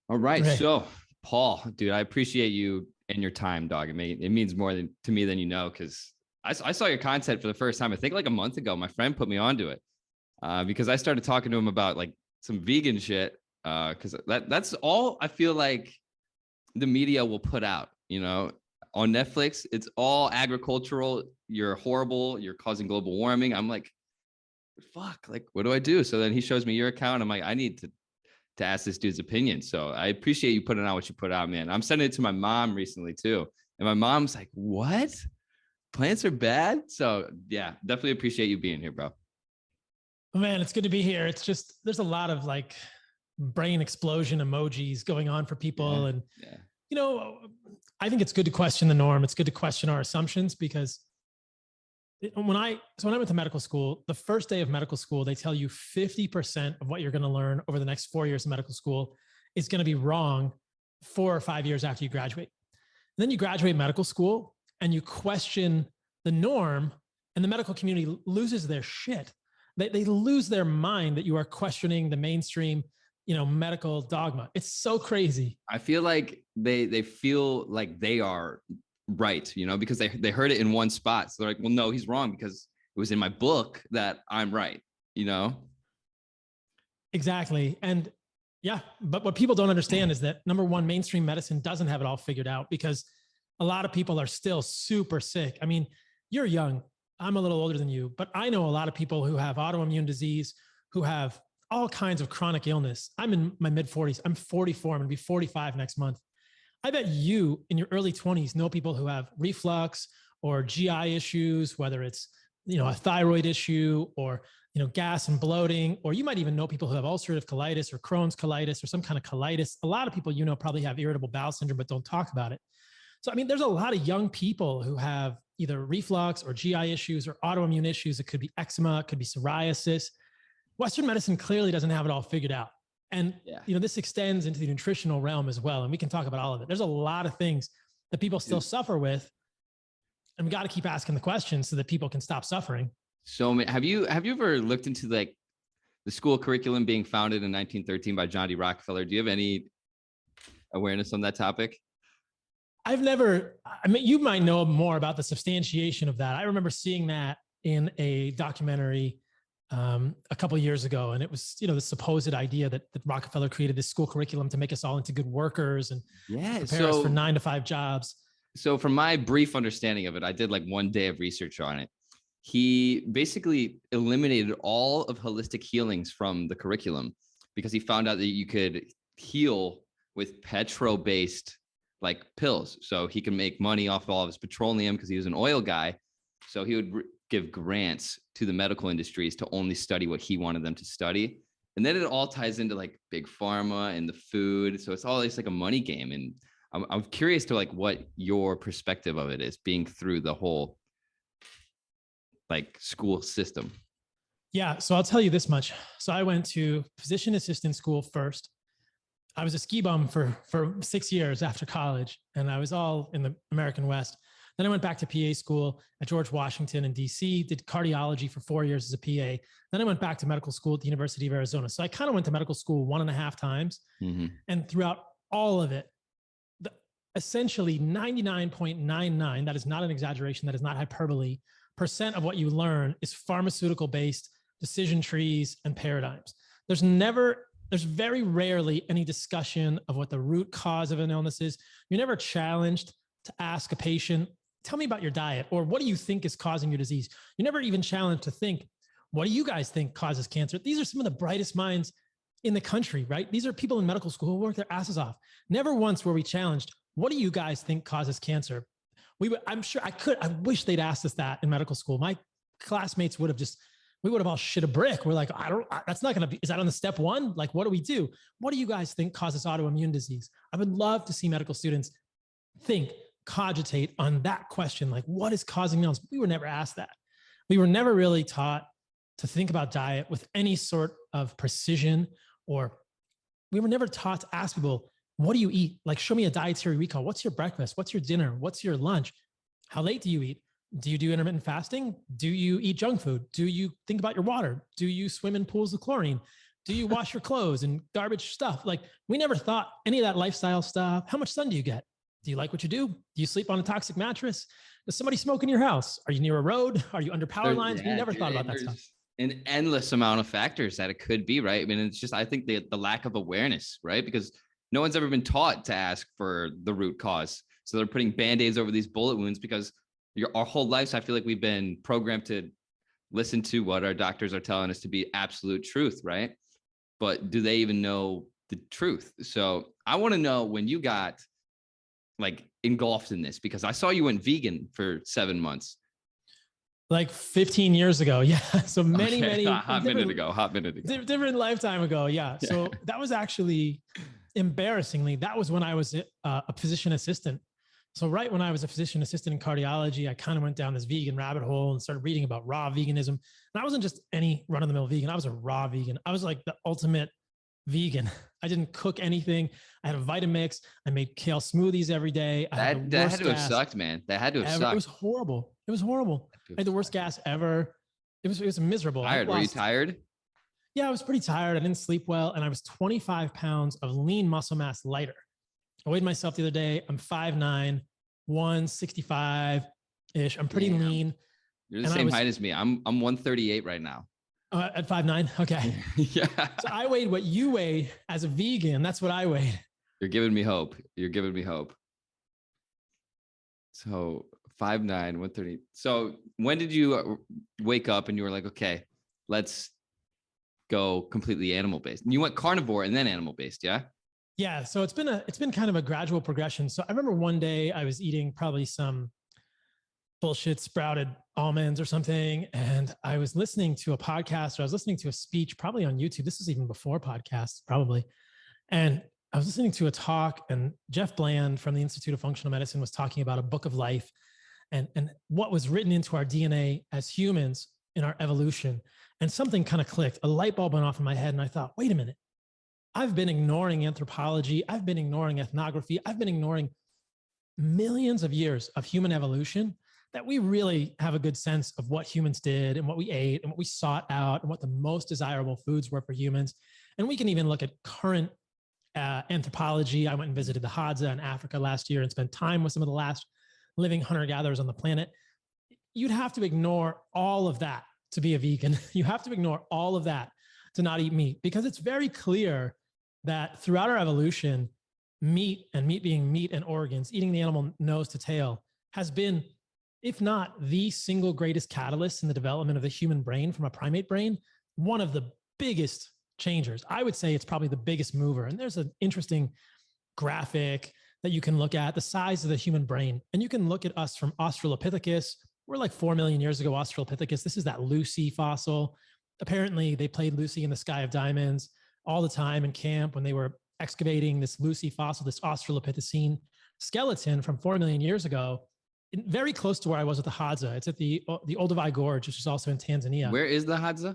All right. Right. So, Paul, dude, I appreciate you and your time, dog. It means more to me than you know, because I saw your content for the first time, I think like a month ago. My friend put me onto it because I started talking to him about like some vegan shit. Because that's all I feel like the media will put out, on Netflix. It's all agricultural. You're horrible. You're causing global warming. I'm like, fuck, like, what do I do? So then he shows me your account. I'm like, I need to ask this dude's opinion. So I appreciate you putting out what you put out, man. I'm sending it to my mom recently too. And my mom's like, what? Plants are bad? So yeah, definitely appreciate you being here, bro. Man, it's good to be here. It's just, there's a lot of like brain explosion emojis going on for people. Yeah, And, yeah. I think it's good to question the norm. It's good to question our assumptions because when I went to medical school, the first day of medical school, they tell you 50% of what you're going to learn over the next 4 years of medical school is going to be wrong 4 or 5 years after you graduate. And then you graduate medical school and you question the norm, and the medical community loses their shit. They lose their mind that you are questioning the mainstream, medical dogma. It's so crazy. I feel like they feel like they are right, because they heard it in one spot. So they're like, well, no, he's wrong because it was in my book that I'm right, Exactly. And yeah, but what people don't understand is that number one, mainstream medicine doesn't have it all figured out because a lot of people are still super sick. I mean, you're young. I'm a little older than you, but I know a lot of people who have autoimmune disease, who have all kinds of chronic illness. I'm in my mid 40s. I'm 44. I'm going to be 45 next month. I bet you in your early 20s know people who have reflux or GI issues, whether it's, a thyroid issue or, gas and bloating, or you might even know people who have ulcerative colitis or Crohn's colitis or some kind of colitis. A lot of people, probably have irritable bowel syndrome, but don't talk about it. So, I mean, there's a lot of young people who have either reflux or GI issues or autoimmune issues. It could be eczema, it could be psoriasis. Western medicine clearly doesn't have it all figured out. And, this extends into the nutritional realm as well. And we can talk about all of it. There's a lot of things that people still suffer with. And we got to keep asking the questions so that people can stop suffering. So have you ever looked into like the school curriculum being founded in 1913 by John D. Rockefeller? Do you have any awareness on that topic? You might know more about the substantiation of that. I remember seeing that in a documentary a couple of years ago. And it was, the supposed idea that Rockefeller created this school curriculum to make us all into good workers and prepare us for 9 to 5 jobs. So from my brief understanding of it, I did like 1 day of research on it. He basically eliminated all of holistic healings from the curriculum because he found out that you could heal with petro-based like pills. So he can make money off of all of his petroleum because he was an oil guy. So he would give grants to the medical industries to only study what he wanted them to study. And then it all ties into like big pharma and the food. So it's always like a money game. And I'm curious to like what your perspective of it is being through the whole like school system. Yeah. So I'll tell you this much. So I went to physician assistant school first. I was a ski bum for 6 years after college, and I was all in the American West. Then I went back to PA school at George Washington in DC, did cardiology for 4 years as a PA. Then I went back to medical school at the University of Arizona. So I kind of went to medical school 1.5 times. Mm-hmm. And throughout all of it, essentially 99.99, that is not an exaggeration, that is not hyperbole, % of what you learn is pharmaceutical-based decision trees and paradigms. There's very rarely any discussion of what the root cause of an illness is. You're never challenged to ask a patient, tell me about your diet, or what do you think is causing your disease? You're never even challenged to think, what do you guys think causes cancer? These are some of the brightest minds in the country, right? These are people in medical school who work their asses off. Never once were we challenged, what do you guys think causes cancer? I wish they'd asked us that in medical school. My classmates we would have all shit a brick. We're like, that's not going to be, is that on the step 1? Like, what do we do? What do you guys think causes autoimmune disease? I would love to see medical students cogitate on that question. Like, what is causing illness? We were never asked that. We were never really taught to think about diet with any sort of precision, or we were never taught to ask people, what do you eat? Like, show me a dietary recall. What's your breakfast? What's your dinner? What's your lunch? How late do you eat? Do you do intermittent fasting? Do you eat junk food? Do you think about your water? Do you swim in pools of chlorine? Do you wash your clothes and garbage stuff? Like, we never thought any of that lifestyle stuff. How much sun do you get? Do you like what you do? Do you sleep on a toxic mattress? Does somebody smoke in your house? Are you near a road? Are you under power lines? We never thought about that stuff. An endless amount of factors that it could be, right? I mean, it's just, I think the lack of awareness, right? Because no one's ever been taught to ask for the root cause. So they're putting Band-Aids over these bullet wounds because our whole lives, I feel like we've been programmed to listen to what our doctors are telling us to be absolute truth, right? But do they even know the truth? So I want to know when you got like engulfed in this, because I saw you went vegan for 7 months. Like 15 years ago. Yeah. So many hot minute ago. Different lifetime ago. Yeah. So that was actually embarrassingly, that was when I was a physician assistant. So right when I was a physician assistant in cardiology, I kind of went down this vegan rabbit hole and started reading about raw veganism. And I wasn't just any run-of-the-mill vegan. I was a raw vegan. I was like the ultimate vegan. I didn't cook anything. I had a Vitamix. I made kale smoothies every day. That had to have sucked, man. That had to have sucked. It was horrible. It was horrible. I had the worst gas ever. It was miserable. Tired. Were you tired? Yeah, I was pretty tired. I didn't sleep well. And I was 25 pounds of lean muscle mass lighter. I weighed myself the other day. I'm 5'9", 165-ish. I'm pretty lean. You're the same height as me. I'm 138 right now. At 5'9". Okay. Yeah. So I weighed what you weigh as a vegan. That's what I weighed. You're giving me hope. So 5'9", 130. So when did you wake up and you were like, okay, let's go completely animal-based? And you went carnivore and then animal-based, yeah? Yeah. So it's been kind of a gradual progression. So I remember one day I was eating probably some bullshit sprouted almonds or something. And I was listening to a podcast, or I was listening to a speech probably on YouTube. This was even before podcasts, probably. And I was listening to a talk, and Jeff Bland from the Institute of Functional Medicine was talking about a book of life and what was written into our DNA as humans in our evolution. And something kind of clicked. A light bulb went off in my head. And I thought, wait a minute. I've been ignoring anthropology. I've been ignoring ethnography. I've been ignoring millions of years of human evolution, that we really have a good sense of what humans did and what we ate and what we sought out and what the most desirable foods were for humans. And we can even look at current anthropology. I went and visited the Hadza in Africa last year and spent time with some of the last living hunter-gatherers on the planet. You'd have to ignore all of that to be a vegan. You have to ignore all of that to not eat meat, because it's very clear that throughout our evolution, meat being meat and organs, eating the animal nose to tail, has been, if not the single greatest catalyst in the development of the human brain from a primate brain, one of the biggest changers. I would say it's probably the biggest mover. And there's an interesting graphic that you can look at, the size of the human brain. And you can look at us from Australopithecus. We're like 4 million years ago, Australopithecus. This is that Lucy fossil. Apparently, they played Lucy in the Sky of Diamonds all the time in camp when they were excavating this Lucy fossil, this Australopithecine skeleton from 4 million years ago, very close to where I was at the Hadza. It's at the Olduvai Gorge, which is also in Tanzania. Where is the Hadza?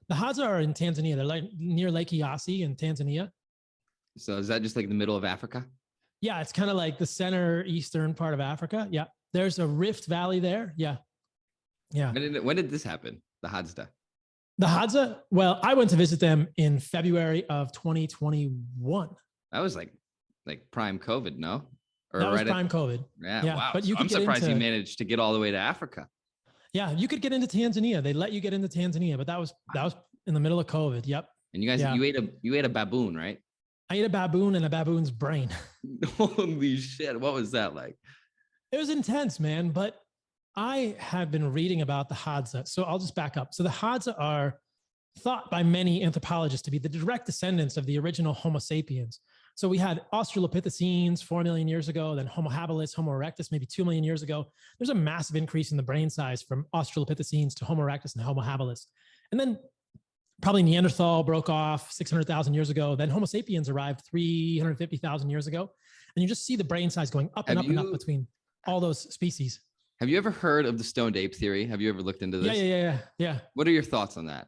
The Hadza are in Tanzania. They're like near Lake Eyasi in Tanzania. So is that just like the middle of Africa? Yeah, it's kind of like the center eastern part of Africa. Yeah, there's a rift valley there. Yeah, yeah. When did this happen? The Hadza? The Hadza? Well, I went to visit them in February of 2021. That was like prime COVID, no? Or that was prime COVID. Yeah, wow. But I'm surprised you managed to get all the way to Africa. Yeah, you could get into Tanzania. They let you get into Tanzania, but that was in the middle of COVID. Yep. And you guys, you ate a baboon, right? I ate a baboon and a baboon's brain. Holy shit! What was that like? It was intense, man. But I had been reading about the Hadza, so I'll just back up. So the Hadza are thought by many anthropologists to be the direct descendants of the original Homo sapiens. So we had Australopithecines 4 million years ago, then Homo habilis, Homo erectus, maybe 2 million years ago. There's a massive increase in the brain size from Australopithecines to Homo erectus and Homo habilis. And then probably Neanderthal broke off 600,000 years ago. Then Homo sapiens arrived 350,000 years ago. And you just see the brain size going up and up and up between all those species. Have you ever heard of the stoned ape theory? Have you ever looked into this? Yeah. What are your thoughts on that?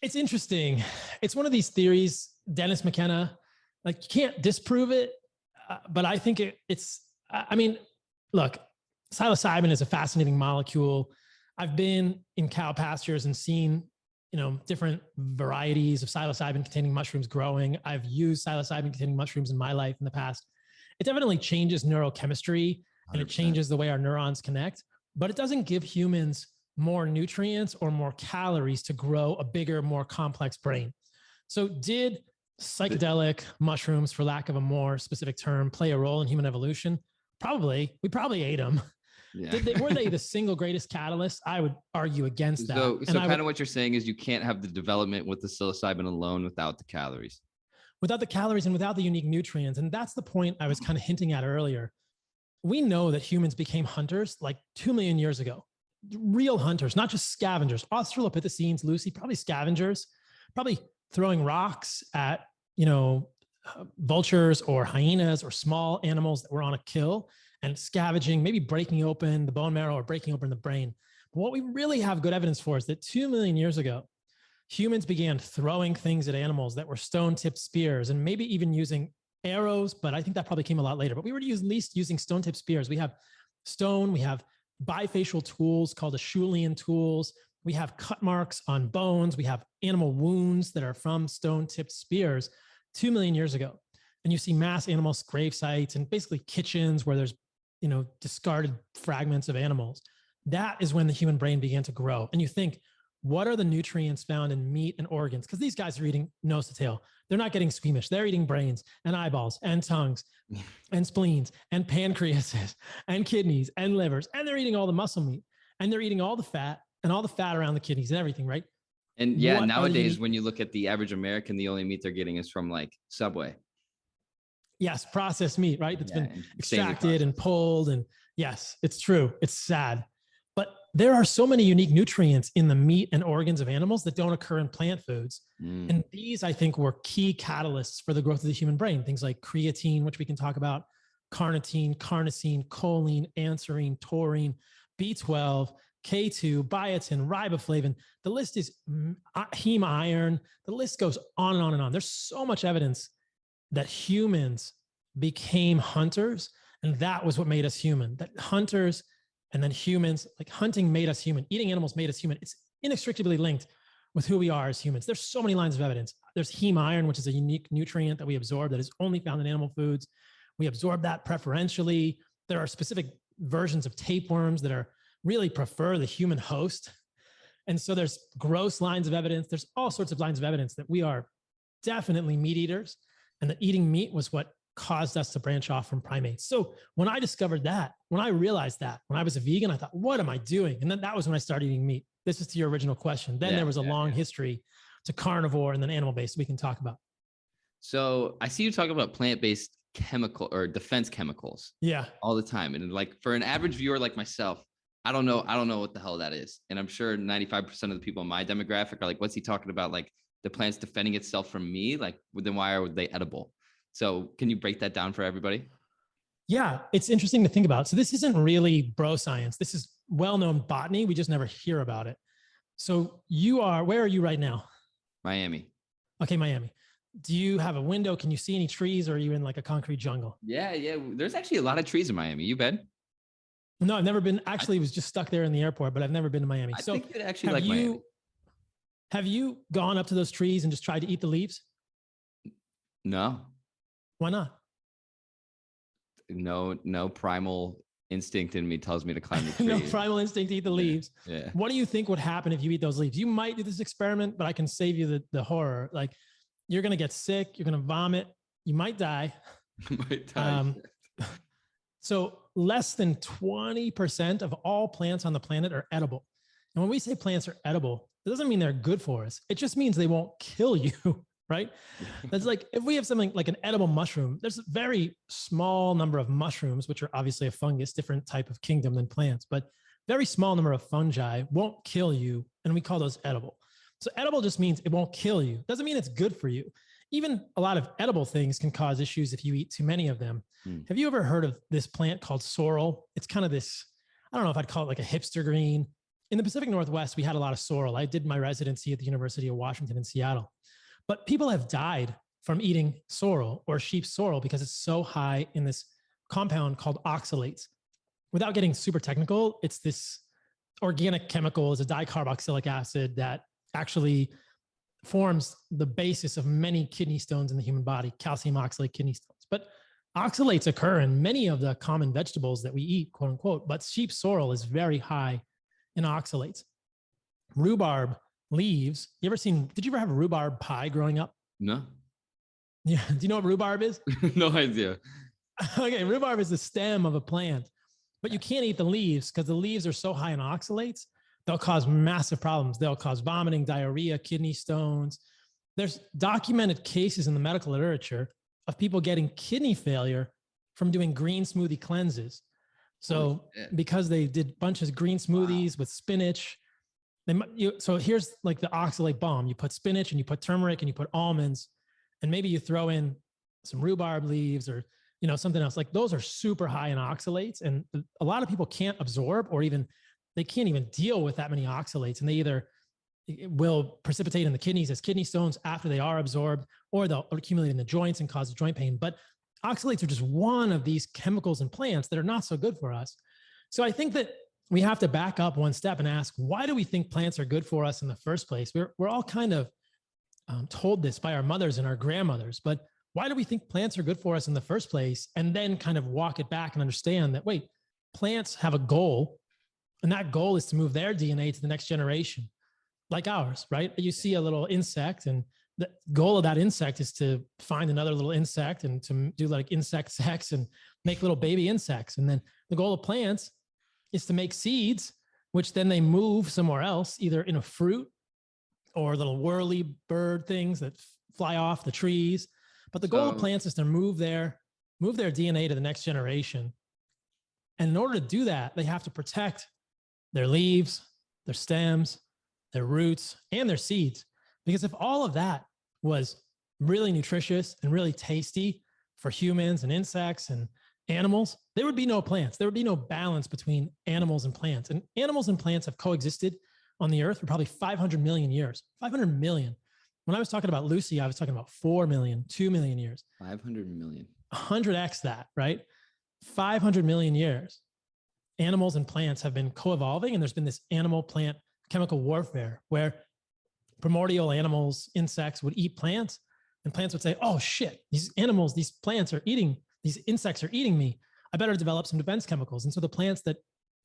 It's interesting. It's one of these theories, Dennis McKenna, like you can't disprove it, but I think I mean, look, psilocybin is a fascinating molecule. I've been in cow pastures and seen different varieties of psilocybin containing mushrooms growing. I've used psilocybin containing mushrooms in my life in the past. It definitely changes neurochemistry and it 100%. changes the way our neurons connect, but it doesn't give humans more nutrients or more calories to grow a bigger, more complex brain. So did psychedelic mushrooms, for lack of a more specific term, play a role in human evolution? Probably. We probably ate them. Yeah. Were they the single greatest catalyst? I would argue against that. So kind of what you're saying is you can't have the development with the psilocybin alone without the calories. Without the calories and without the unique nutrients. And that's the point I was kind of hinting at earlier. We know that humans became hunters like 2 million years ago. Real hunters, not just scavengers. Australopithecines, Lucy, probably scavengers, probably throwing rocks at, vultures or hyenas or small animals that were on a kill and scavenging, maybe breaking open the bone marrow or breaking open the brain. But what we really have good evidence for is that 2 million years ago, humans began throwing things at animals that were stone-tipped spears and maybe even using arrows, but I think that probably came a lot later. But we were at least using stone-tipped spears. We have stone, we have bifacial tools called Acheulean tools. We have cut marks on bones. We have animal wounds that are from stone-tipped spears 2 million years ago. And you see mass animal grave sites and basically kitchens where there's discarded fragments of animals. That is when the human brain began to grow. And you think, what are the nutrients found in meat and organs? Because these guys are eating nose to tail. They're not getting squeamish. They're eating brains and eyeballs and tongues and spleens and pancreases and kidneys and livers. And they're eating all the muscle meat and they're eating all the fat and all the fat around the kidneys and everything, right? And yeah, nowadays, when you look at the average American, the only meat they're getting is from like Subway. Yes, processed meat, right? That's been extracted and pulled. And yes, it's true. It's sad. But there are so many unique nutrients in the meat and organs of animals that don't occur in plant foods. And these, I think, were key catalysts for the growth of the human brain. Things like creatine, which we can talk about, carnitine, carnosine, choline, anserine, taurine, B12, K2, biotin, riboflavin. The list is heme iron. The list goes on and on and on. There's so much evidence that humans became hunters, and that was what made us human. That hunters and then humans, like hunting made us human. Eating animals made us human. It's inextricably linked with who we are as humans. There's so many lines of evidence. There's heme iron, which is a unique nutrient that we absorb that is only found in animal foods. We absorb that preferentially. There are specific versions of tapeworms that are really prefer the human host. And so there's gross lines of evidence. There's all sorts of lines of evidence that we are definitely meat eaters and that eating meat was what caused us to branch off from primates. So when I discovered that, when I realized that, when I was a vegan, I thought, what am I doing? And then that was when I started eating meat. This is to your original question. Then there was a long history to carnivore and then animal-based we can talk about. So I see you talk about plant-based chemical or defense chemicals all the time. And like for an average viewer like myself, I don't know what the hell that is. And I'm sure 95% of the people in my demographic are like, what's he talking about? Like the plant's defending itself from me? Like, then why are they edible? So can you break that down for everybody? Yeah, it's interesting to think about. So this isn't really bro science. This is well-known botany. We just never hear about it. So where are you right now? Miami. Okay, Miami. Do you have a window? Can you see any trees or are you in like a concrete jungle? Yeah. There's actually a lot of trees in Miami. You been? No, I've never been. Actually, was just stuck there in the airport, but I've never been to Miami. I think you'd actually like Miami. Have you gone up to those trees and just tried to eat the leaves? No. Why not? No primal instinct in me tells me to climb the tree. No primal instinct to eat the leaves. Yeah. What do you think would happen if you eat those leaves? You might do this experiment, but I can save you the horror. Like you're going to get sick. You're going to vomit. You might die. So less than 20% of all plants on the planet are edible. And when we say plants are edible, it doesn't mean they're good for us. It just means they won't kill you, right? That's like, if we have something like an edible mushroom, there's a very small number of mushrooms, which are obviously a fungus, different type of kingdom than plants, but very small number of fungi won't kill you. And we call those edible. So edible just means it won't kill you. Doesn't mean it's good for you. Even a lot of edible things can cause issues if you eat too many of them. Have you ever heard of this plant called sorrel? It's kind of this, I don't know if I'd call it like a hipster green. In the Pacific Northwest, we had a lot of sorrel. I did my residency at the University of Washington in Seattle. But people have died from eating sorrel or sheep sorrel because it's so high in this compound called oxalates. Without getting super technical, it's this organic chemical, it's a dicarboxylic acid that actually forms the basis of many kidney stones in the human body, calcium oxalate kidney stones. But oxalates occur in many of the common vegetables that we eat, quote unquote, but sheep sorrel is very high in oxalates. Rhubarb leaves. Did you ever have a rhubarb pie growing up? No. Yeah. Do you know what rhubarb is? No idea. Okay. Rhubarb is the stem of a plant, but you can't eat the leaves because the leaves are so high in oxalates. They'll cause massive problems. They'll cause vomiting, diarrhea, kidney stones. There's documented cases in the medical literature of people getting kidney failure from doing green smoothie cleanses. So because they did bunches of green smoothies with spinach, so here's like the oxalate bomb. You put spinach and you put turmeric and you put almonds, and maybe you throw in some rhubarb leaves or, something else. Like those are super high in oxalates. And a lot of people can't absorb they can't even deal with that many oxalates. And they either will precipitate in the kidneys as kidney stones after they are absorbed, or they'll accumulate in the joints and cause joint pain. But oxalates are just one of these chemicals in plants that are not so good for us. So I think that we have to back up one step and ask, why do we think plants are good for us in the first place? We're all kind of told this by our mothers and our grandmothers, but why do we think plants are good for us in the first place? And then kind of walk it back and understand that, wait, plants have a goal, and that goal is to move their DNA to the next generation, like ours, right? You see a little insect, and the goal of that insect is to find another little insect and to do like insect sex and make little baby insects. And then the goal of plants is to make seeds, which then they move somewhere else, either in a fruit or little whirly bird things that fly off the trees. But the goal of plants is to move their DNA to the next generation. And in order to do that, they have to protect their leaves, their stems, their roots, and their seeds. Because if all of that was really nutritious and really tasty for humans and insects and animals, there would be no plants. There would be no balance between animals and plants. And animals and plants have coexisted on the earth for probably 500 million years. 500 million. When I was talking about Lucy, I was talking about 4 million, 2 million years. 500 million. 100x that, right? 500 million years. Animals and plants have been co-evolving, and there's been this animal-plant chemical warfare where primordial animals, insects would eat plants, and plants would say, oh shit, these animals, these insects are eating me. I better develop some defense chemicals. And so the plants that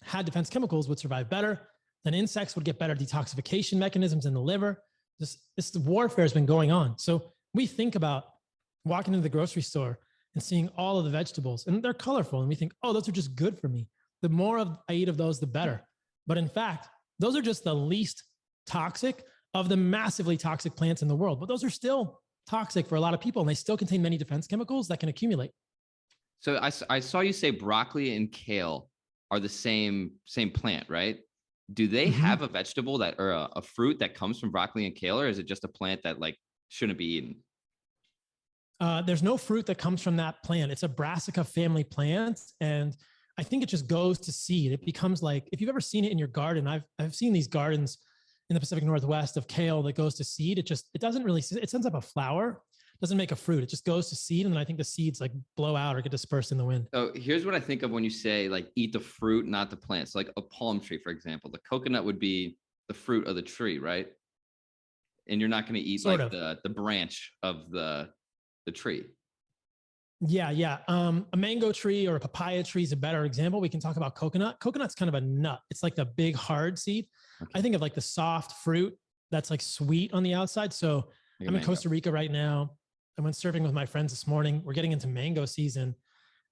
had defense chemicals would survive better. Then insects would get better detoxification mechanisms in the liver. This warfare has been going on. So we think about walking into the grocery store and seeing all of the vegetables, and they're colorful, and we think, oh, those are just good for me. The more I eat of those, the better. But in fact, those are just the least toxic of the massively toxic plants in the world. But those are still toxic for a lot of people, and they still contain many defense chemicals that can accumulate. So I saw you say broccoli and kale are the same plant, right? Do they have a vegetable or a fruit that comes from broccoli and kale, or is it just a plant that like shouldn't be eaten? There's no fruit that comes from that plant. It's a brassica family plant, and I think it just goes to seed. It becomes like, if you've ever seen it in your garden, I've seen these gardens in the Pacific Northwest of kale that goes to seed. It doesn't really, it sends up a flower, doesn't make a fruit. It just goes to seed. And then I think the seeds like blow out or get dispersed in the wind. So here's what I think of when you say like eat the fruit, not the plants. So like a palm tree, for example, the coconut would be the fruit of the tree, right? And you're not going to eat sort of the branch of the tree. Yeah. A mango tree or a papaya tree is a better example. We can talk about coconut. Coconut's kind of a nut. It's like the big hard seed. Okay. I think of like the soft fruit that's like sweet on the outside. So I'm in Costa Rica right now. I went surfing with my friends this morning. We're getting into mango season,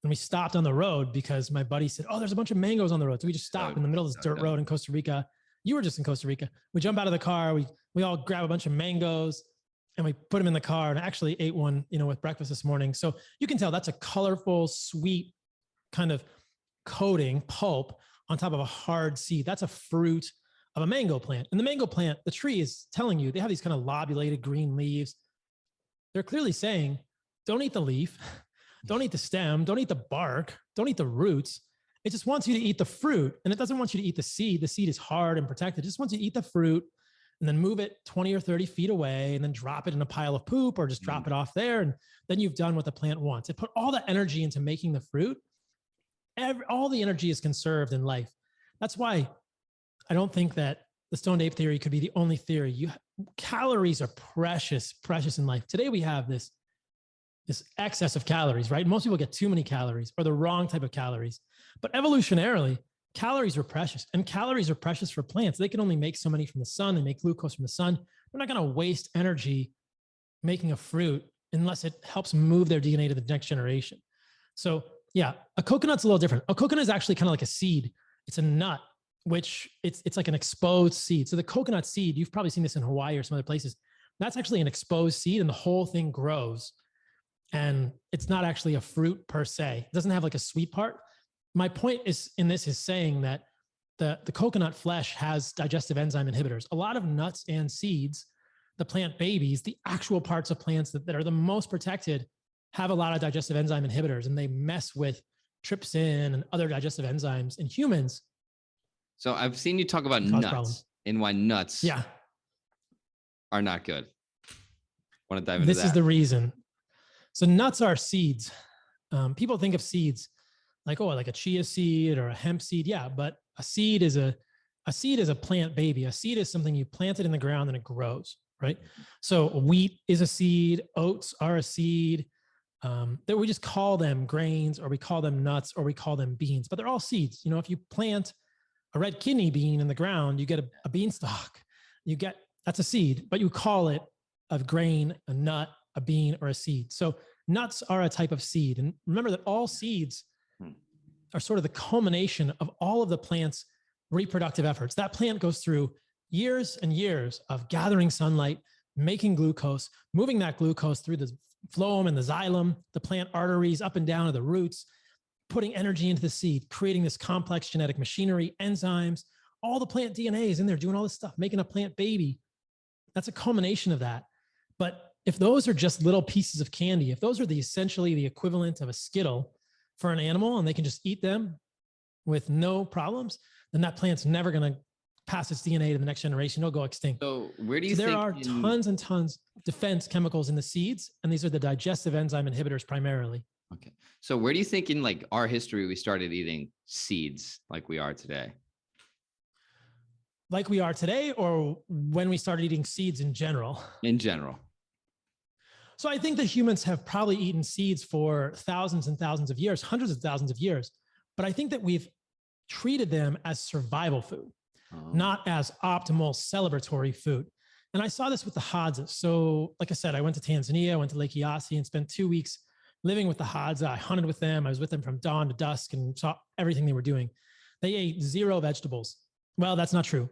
and we stopped on the road because my buddy said, oh, there's a bunch of mangoes on the road. So we just stopped in the middle of this dirt road in Costa Rica. You were just in Costa Rica. We jump out of the car. We all grab a bunch of mangoes and we put them in the car, and I actually ate one, with breakfast this morning. So you can tell that's a colorful, sweet kind of coating pulp on top of a hard seed. That's a fruit of a mango plant. And the mango plant, the tree is telling you, they have these kind of lobulated green leaves. They're clearly saying, don't eat the leaf, don't eat the stem, don't eat the bark, don't eat the roots. It just wants you to eat the fruit, and it doesn't want you to eat the seed. The seed is hard and protected. It just wants you to eat the fruit and then move it 20 or 30 feet away and then drop it in a pile of poop or just drop it off there. And then you've done what the plant wants. It put all the energy into making the fruit. All the energy is conserved in life. That's why I don't think that the stoned ape theory could be the only theory. calories are precious, precious in life. Today we have this excess of calories, right? Most people get too many calories or the wrong type of calories. But evolutionarily, calories are precious, and calories are precious for plants. They can only make so many from the sun. They make glucose from the sun. They're not going to waste energy making a fruit unless it helps move their DNA to the next generation. So yeah, a coconut's a little different. A coconut is actually kind of like a seed. It's a nut, which it's like an exposed seed. So the coconut seed, you've probably seen this in Hawaii or some other places. That's actually an exposed seed, and the whole thing grows. And it's not actually a fruit per se. It doesn't have like a sweet part. My point is saying that the coconut flesh has digestive enzyme inhibitors. A lot of nuts and seeds, the plant babies, the actual parts of plants that are the most protected, have a lot of digestive enzyme inhibitors, and they mess with trypsin and other digestive enzymes in humans. So I've seen you talk about nuts problems. And why nuts are not good. Want to dive into that? This is the reason. So nuts are seeds. People think of seeds like, oh, like a chia seed or a hemp seed. Yeah, but a seed is a plant baby. A seed is something you planted in the ground and it grows, right? So wheat is a seed. Oats are a seed. That we just call them grains, or we call them nuts, or we call them beans, but they're all seeds. You know, if you plant a red kidney bean in the ground, you get a beanstalk. That's a seed, but you call it a grain, a nut, a bean, or a seed. So nuts are a type of seed. And remember that all seeds are sort of the culmination of all of the plant's reproductive efforts. That plant goes through years and years of gathering sunlight, making glucose, moving that glucose through the phloem and the xylem, the plant arteries up and down to the roots, putting energy into the seed, creating this complex genetic machinery, enzymes, all the plant DNA is in there doing all this stuff, making a plant baby. That's a culmination of that. But if those are just little pieces of candy, if those are essentially the equivalent of a Skittle for an animal and they can just eat them with no problems, then that plant's never going to pass its DNA to the next generation. It'll go extinct. So where do you think there are tons and tons of defense chemicals in the seeds, and these are the digestive enzyme inhibitors primarily. Okay. So where do you think in like our history we started eating seeds like we are today? Like we are today, or when we started eating seeds in general? In general. So I think that humans have probably eaten seeds for thousands and thousands of years, hundreds of thousands of years. But I think that we've treated them as survival food, not as optimal celebratory food. And I saw this with the Hadza. So like I said, I went to Tanzania, I went to Lake Eyasi and spent 2 weeks living with the Hadza. I hunted with them. I was with them from dawn to dusk and saw everything they were doing. They ate 0 vegetables. Well, that's not true.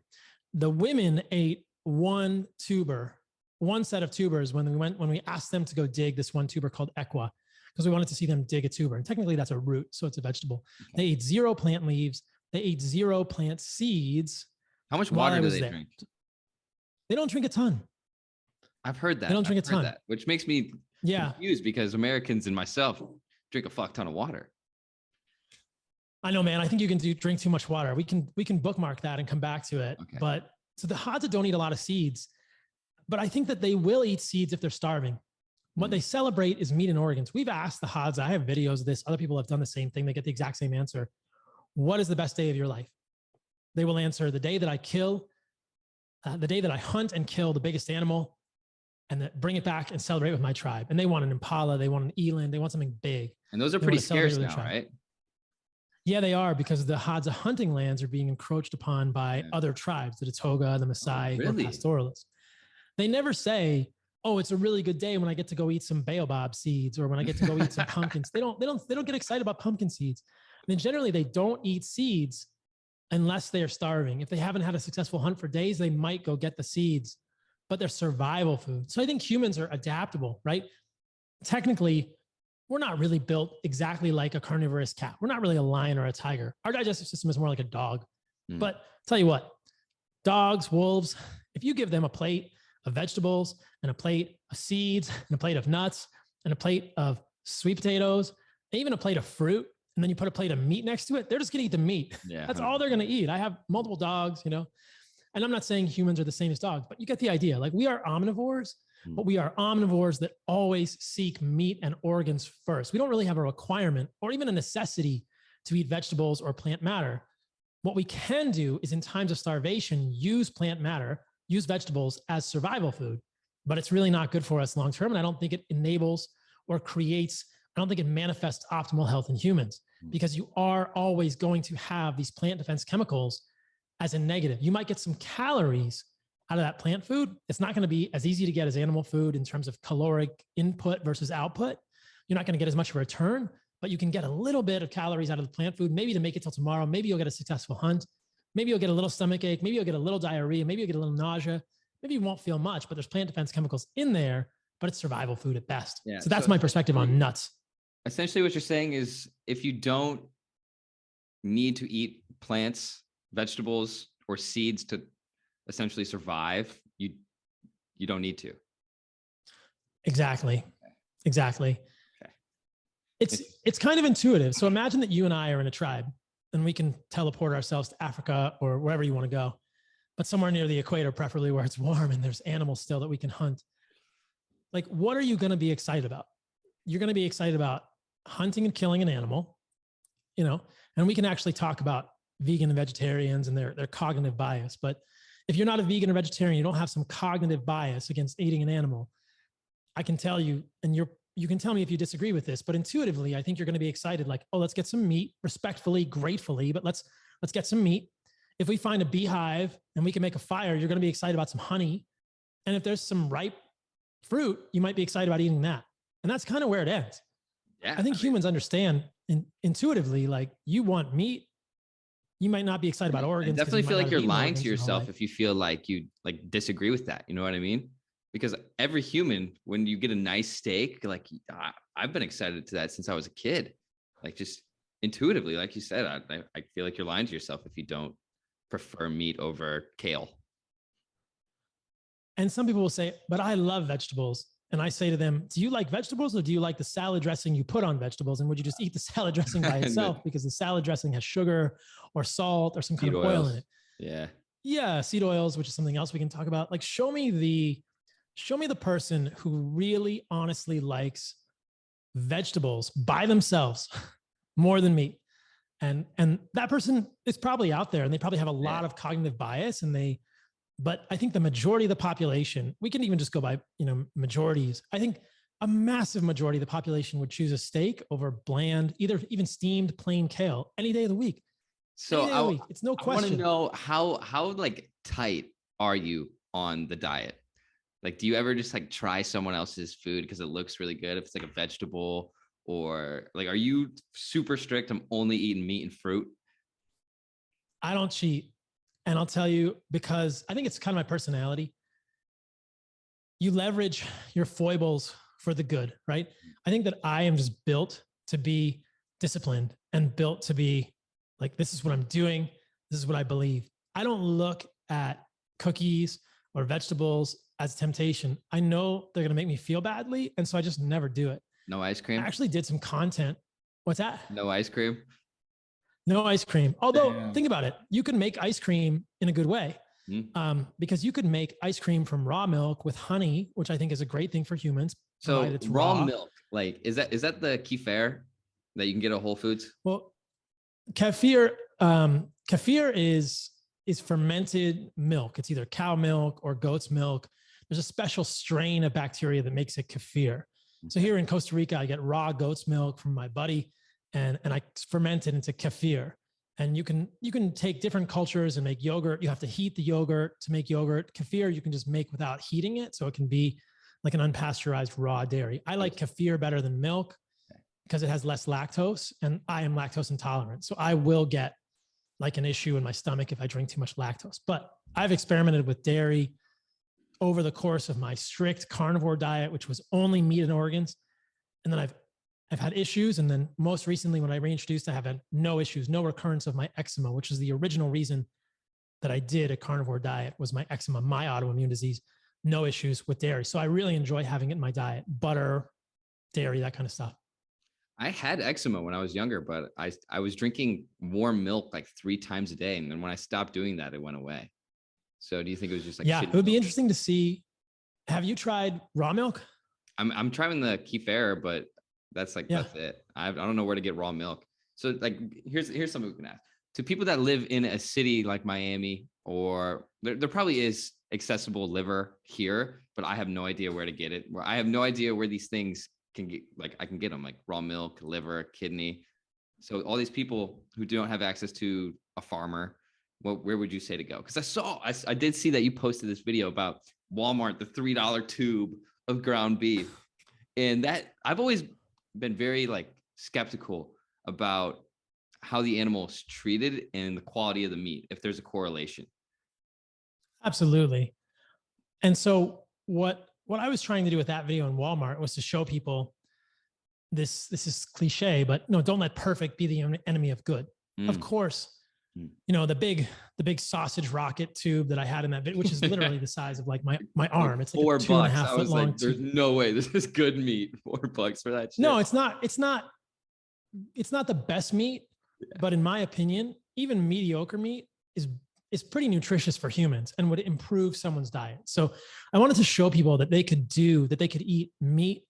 The women ate one set of tubers when we asked them to go dig this one tuber called equa, because we wanted to see them dig a tuber. And technically that's a root, so it's a vegetable. Okay. They ate 0 plant leaves. They ate 0 plant seeds. How much water do they drink? They don't drink a ton. I've heard that. They don't drink a ton. Which makes me confused, because Americans and myself drink a fuck ton of water. I know, man. I think you can drink too much water. We can bookmark that and come back to it. Okay. But so the Hadza don't eat a lot of seeds, but I think that they will eat seeds if they're starving. What they celebrate is meat and organs. We've asked the Hadza, I have videos of this. Other people have done the same thing. They get the exact same answer. What is the best day of your life? They will answer the day that I kill, the day that I hunt and kill the biggest animal, and then bring it back and celebrate with my tribe. And they want an impala, they want an eland, they want something big. And those are pretty scarce now, right? Yeah, they are, because the Hadza hunting lands are being encroached upon by other tribes, the Datoga, the Maasai, or pastoralists. They never say, oh, it's a really good day when I get to go eat some baobab seeds, or when I get to go eat some pumpkins. They don't get excited about pumpkin seeds. I mean, generally they don't eat seeds unless they are starving. If they haven't had a successful hunt for days, they might go get the seeds, but they're survival food. So I think humans are adaptable, right? Technically, we're not really built exactly like a carnivorous cat. We're not really a lion or a tiger. Our digestive system is more like a dog. But tell you what, dogs, wolves, if you give them a plate of vegetables and a plate of seeds and a plate of nuts and a plate of sweet potatoes, and even a plate of fruit, and then you put a plate of meat next to it, they're just gonna eat the meat. Yeah. That's all they're gonna eat. I have multiple dogs, and I'm not saying humans are the same as dogs, but you get the idea. Like, we are omnivores, but we are omnivores that always seek meat and organs first. We don't really have a requirement or even a necessity to eat vegetables or plant matter. What we can do is, in times of starvation, use plant matter use vegetables as survival food, but it's really not good for us long term. And I don't think it enables or creates, I don't think it manifests optimal health in humans, because you are always going to have these plant defense chemicals as a negative. You might get some calories out of that plant food. It's not going to be as easy to get as animal food in terms of caloric input versus output. You're not going to get as much of a return, but you can get a little bit of calories out of the plant food, maybe to make it till tomorrow. Maybe you'll get a successful hunt. Maybe you'll get a little stomach ache. Maybe you'll get a little diarrhea. Maybe you'll get a little nausea. Maybe you won't feel much, but there's plant defense chemicals in there, but it's survival food at best. Yeah, so that's my perspective on nuts. Essentially what you're saying is if you don't need to eat plants, vegetables, or seeds to essentially survive, you don't need to. Exactly. Exactly. Okay. It's kind of intuitive. So imagine that you and I are in a tribe and we can teleport ourselves to Africa or wherever you want to go, but somewhere near the equator, preferably where it's warm and there's animals still that we can hunt. Like, what are you going to be excited about? You're going to be excited about hunting and killing an animal, and we can actually talk about vegan and vegetarians and their cognitive bias. But if you're not a vegan or vegetarian, you don't have some cognitive bias against eating an animal, I can tell you, and you can tell me if you disagree with this, but intuitively, I think you're going to be excited, like, oh, let's get some meat, respectfully, gratefully, but let's get some meat. If we find a beehive and we can make a fire, you're going to be excited about some honey. And if there's some ripe fruit, you might be excited about eating that. And that's kind of where it ends. Yeah, I think humans understand intuitively, like, you want meat. You might not be excited about organs. I definitely feel like you're lying to yourself if you feel like you disagree with that. You know what I mean? Because every human, when you get a nice steak, like, I've been excited to that since I was a kid. Like, just intuitively, like you said, I feel like you're lying to yourself if you don't prefer meat over kale. And some people will say, but I love vegetables. And I say to them, do you like vegetables or do you like the salad dressing you put on vegetables? And would you just eat the salad dressing by itself? Because the salad dressing has sugar or salt or some kind of oil in it. Yeah. Yeah. Seed oils, which is something else we can talk about. Like, show me the person who really honestly likes vegetables by themselves more than meat. And that person is probably out there and they probably have a lot of cognitive bias but I think the majority of the population, we can even just go by, majorities. I think a massive majority of the population would choose a steak over bland, even steamed plain kale any day of the week. So it's no question. I want to know how like tight are you on the diet? Like, do you ever just like try someone else's food because it looks really good? If it's like a vegetable, or like, are you super strict? I'm only eating meat and fruit. I don't cheat. And I'll tell you, because I think it's kind of my personality. You leverage your foibles for the good, right? I think that I am just built to be disciplined and built to be like, this is what I'm doing. This is what I believe. I don't look at cookies or vegetables as temptation. I know they're going to make me feel badly. And so I just never do it. No ice cream? I actually did some content. What's that? No ice cream? No ice cream. Although, think about it. You can make ice cream in a good way, because you could make ice cream from raw milk with honey, which I think is a great thing for humans. So it's raw milk, like, is that the kefir that you can get at Whole Foods? Well, kefir is fermented milk. It's either cow milk or goat's milk. There's a special strain of bacteria that makes it kefir. So here in Costa Rica, I get raw goat's milk from my buddy. And I ferment it into kefir. And you can take different cultures and make yogurt. You have to heat the yogurt to make yogurt. Kefir, you can just make without heating it. So it can be like an unpasteurized raw dairy. I like kefir better than milk because it has less lactose, and I am lactose intolerant. So I will get like an issue in my stomach if I drink too much lactose. But I've experimented with dairy over the course of my strict carnivore diet, which was only meat and organs. And then I've had issues. And then most recently, when I reintroduced, I have had no issues, no recurrence of my eczema, which is the original reason that I did a carnivore diet, was my eczema, my autoimmune disease, no issues with dairy. So I really enjoy having it in my diet, butter, dairy, that kind of stuff. I had eczema when I was younger, but I was drinking warm milk like 3 times a day. And then when I stopped doing that, it went away. So do you think it was just like, it would be interesting to see. Have you tried raw milk? I'm trying the kefir, but that's it. I don't know where to get raw milk. So like, here's something we can ask. to people that live in a city like Miami, or there probably is accessible liver here, but I have no idea where to get it. Where I have no idea where these things can get, like I can get them, like raw milk, liver, kidney. So all these people who don't have access to a farmer, where would you say to go? Because I did see that you posted this video about Walmart, the $3 tube of ground beef, and that I've always been very like skeptical about how the animal is treated and the quality of the meat, if there's a correlation. Absolutely. And so what I was trying to do with that video in Walmart was to show people this is cliche, but no, don't let perfect be the enemy of good. Of course, you know, the big sausage rocket tube that I had in that video, which is literally the size of like my arm. It's like a 2.5 foot long. There's no way this is good meat. $4 for that shit. No, it's not the best meat, but in my opinion, even mediocre meat is pretty nutritious for humans and would improve someone's diet. So I wanted to show people that they could eat meat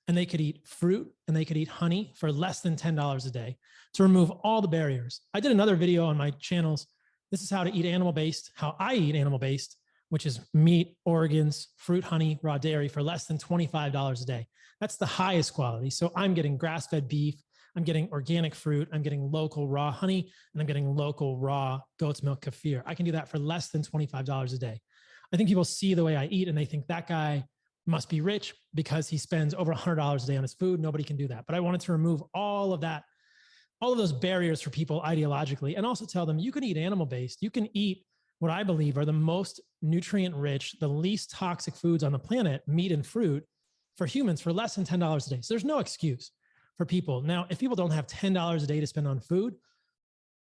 and they could eat fruit and they could eat honey for less than $10 a day to remove all the barriers. I did another video on my channels. This is how to eat animal-based, how I eat animal-based, which is meat, organs, fruit, honey, raw dairy for less than $25 a day. That's the highest quality. So I'm getting grass-fed beef, I'm getting organic fruit, I'm getting local raw honey, and I'm getting local raw goat's milk kefir. I can do that for less than $25 a day. I think people see the way I eat and they think that guy must be rich because he spends over $100 a day on his food. Nobody can do that. But I wanted to remove all of that, all of those barriers for people ideologically, and also tell them you can eat animal-based. You can eat what I believe are the most nutrient-rich, the least toxic foods on the planet, meat and fruit, for humans for less than $10 a day. So there's no excuse for people. Now, if people don't have $10 a day to spend on food,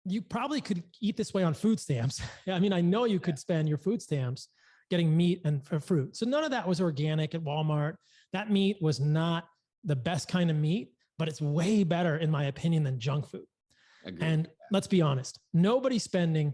you probably could eat this way on food stamps. I mean, I know you could spend your food stamps getting meat and fruit. So none of that was organic at Walmart. That meat was not the best kind of meat, but it's way better, in my opinion, than junk food. Agreed. And let's be honest, nobody spending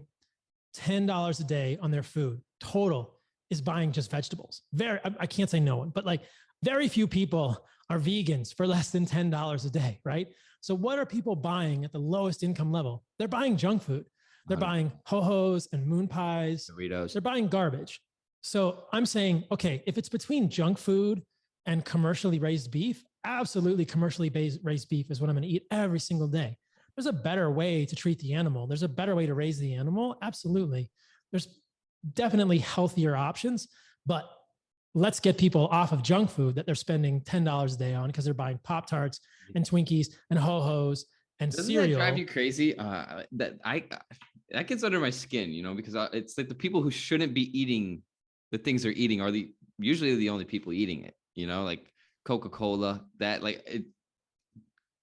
$10 a day on their food total is buying just vegetables. I can't say no one, but like very few people are vegans for less than $10 a day, right? So what are people buying at the lowest income level? They're buying junk food. They're buying ho-hos and moon pies. Doritos. They're buying garbage. So I'm saying, okay, if it's between junk food and commercially raised beef, absolutely commercially raised beef is what I'm going to eat every single day. There's a better way to treat the animal. There's a better way to raise the animal. Absolutely. There's definitely healthier options, but let's get people off of junk food that they're spending $10 a day on because they're buying Pop-Tarts and Twinkies and ho-hos and cereal. Doesn't that drive you crazy? That gets under my skin, you know, because it's like the people who shouldn't be eating the things they're eating are usually the only people eating it, you know, like Coca-Cola,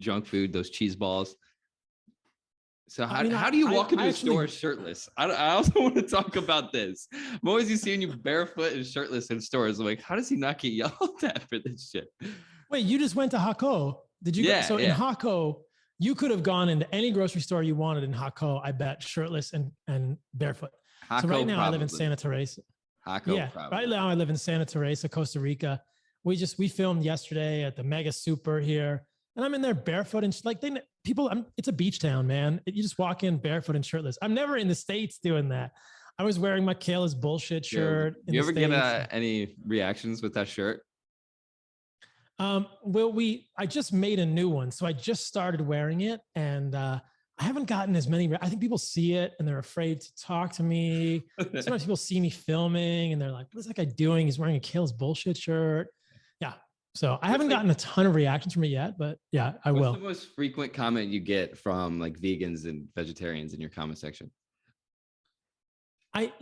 junk food, those cheese balls. So how do you walk into a store shirtless? I also want to talk about this. I'm always seeing you barefoot and shirtless in stores. I'm like, how does he not get yelled at for this shit? Wait, you just went to Hako. Did you? Yeah, so in Hako, you could have gone into any grocery store you wanted in Hako, I bet, shirtless and barefoot. Hako, so right now probably. I live in Santa Teresa. Hako, yeah, probably. Right now I live in Santa Teresa, Costa Rica. We filmed yesterday at the Mega Super here. And I'm in there barefoot and it's a beach town, man. You just walk in barefoot and shirtless. I'm never in the States doing that. I was wearing my Kayla's bullshit shirt. You ever get any reactions with that shirt? I just made a new one. So I just started wearing it and I haven't gotten as many. I think people see it and they're afraid to talk to me. Sometimes people see me filming and they're like, what is that guy doing? He's wearing a Kayla's bullshit shirt. Yeah. So I haven't gotten a ton of reactions from it yet, but yeah, I will. What's the most frequent comment you get from like vegans and vegetarians in your comment section? I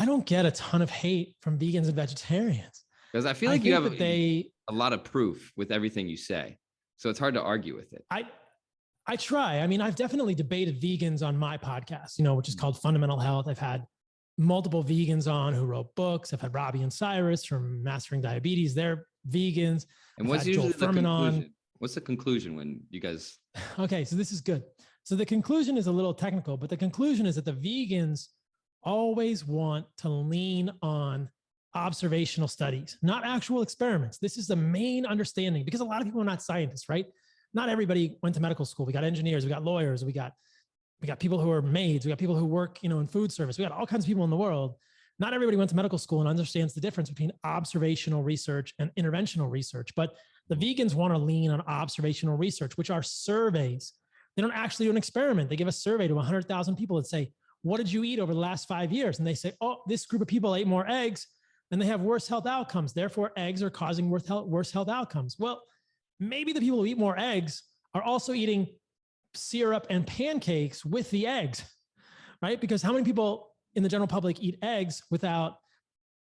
don't get a ton of hate from vegans and vegetarians. Because I feel like you have a lot of proof with everything you say. So it's hard to argue with it. I try. I mean, I've definitely debated vegans on my podcast, which is called Fundamental Health. I've had multiple vegans on who wrote books. I've had Robbie and Cyrus from Mastering Diabetes. They're vegans. And what's usually the conclusion? What's the conclusion when you guys? Okay, so this is good. So the conclusion is a little technical, but the conclusion is that the vegans always want to lean on observational studies, not actual experiments. This is the main understanding because a lot of people are not scientists, right? Not everybody went to medical school. We got engineers, we got lawyers, we got people who are maids, we got people who work, in food service. We got all kinds of people in the world. Not everybody went to medical school and understands the difference between observational research and interventional research. But the vegans want to lean on observational research, which are surveys. They don't actually do an experiment. They give a survey to 100,000 people and say, what did you eat over the last 5 years? And they say, oh, this group of people ate more eggs and they have worse health outcomes. Therefore, eggs are causing worse health outcomes. Well, maybe the people who eat more eggs are also eating syrup and pancakes with the eggs, right? Because how many people in the general public eat eggs without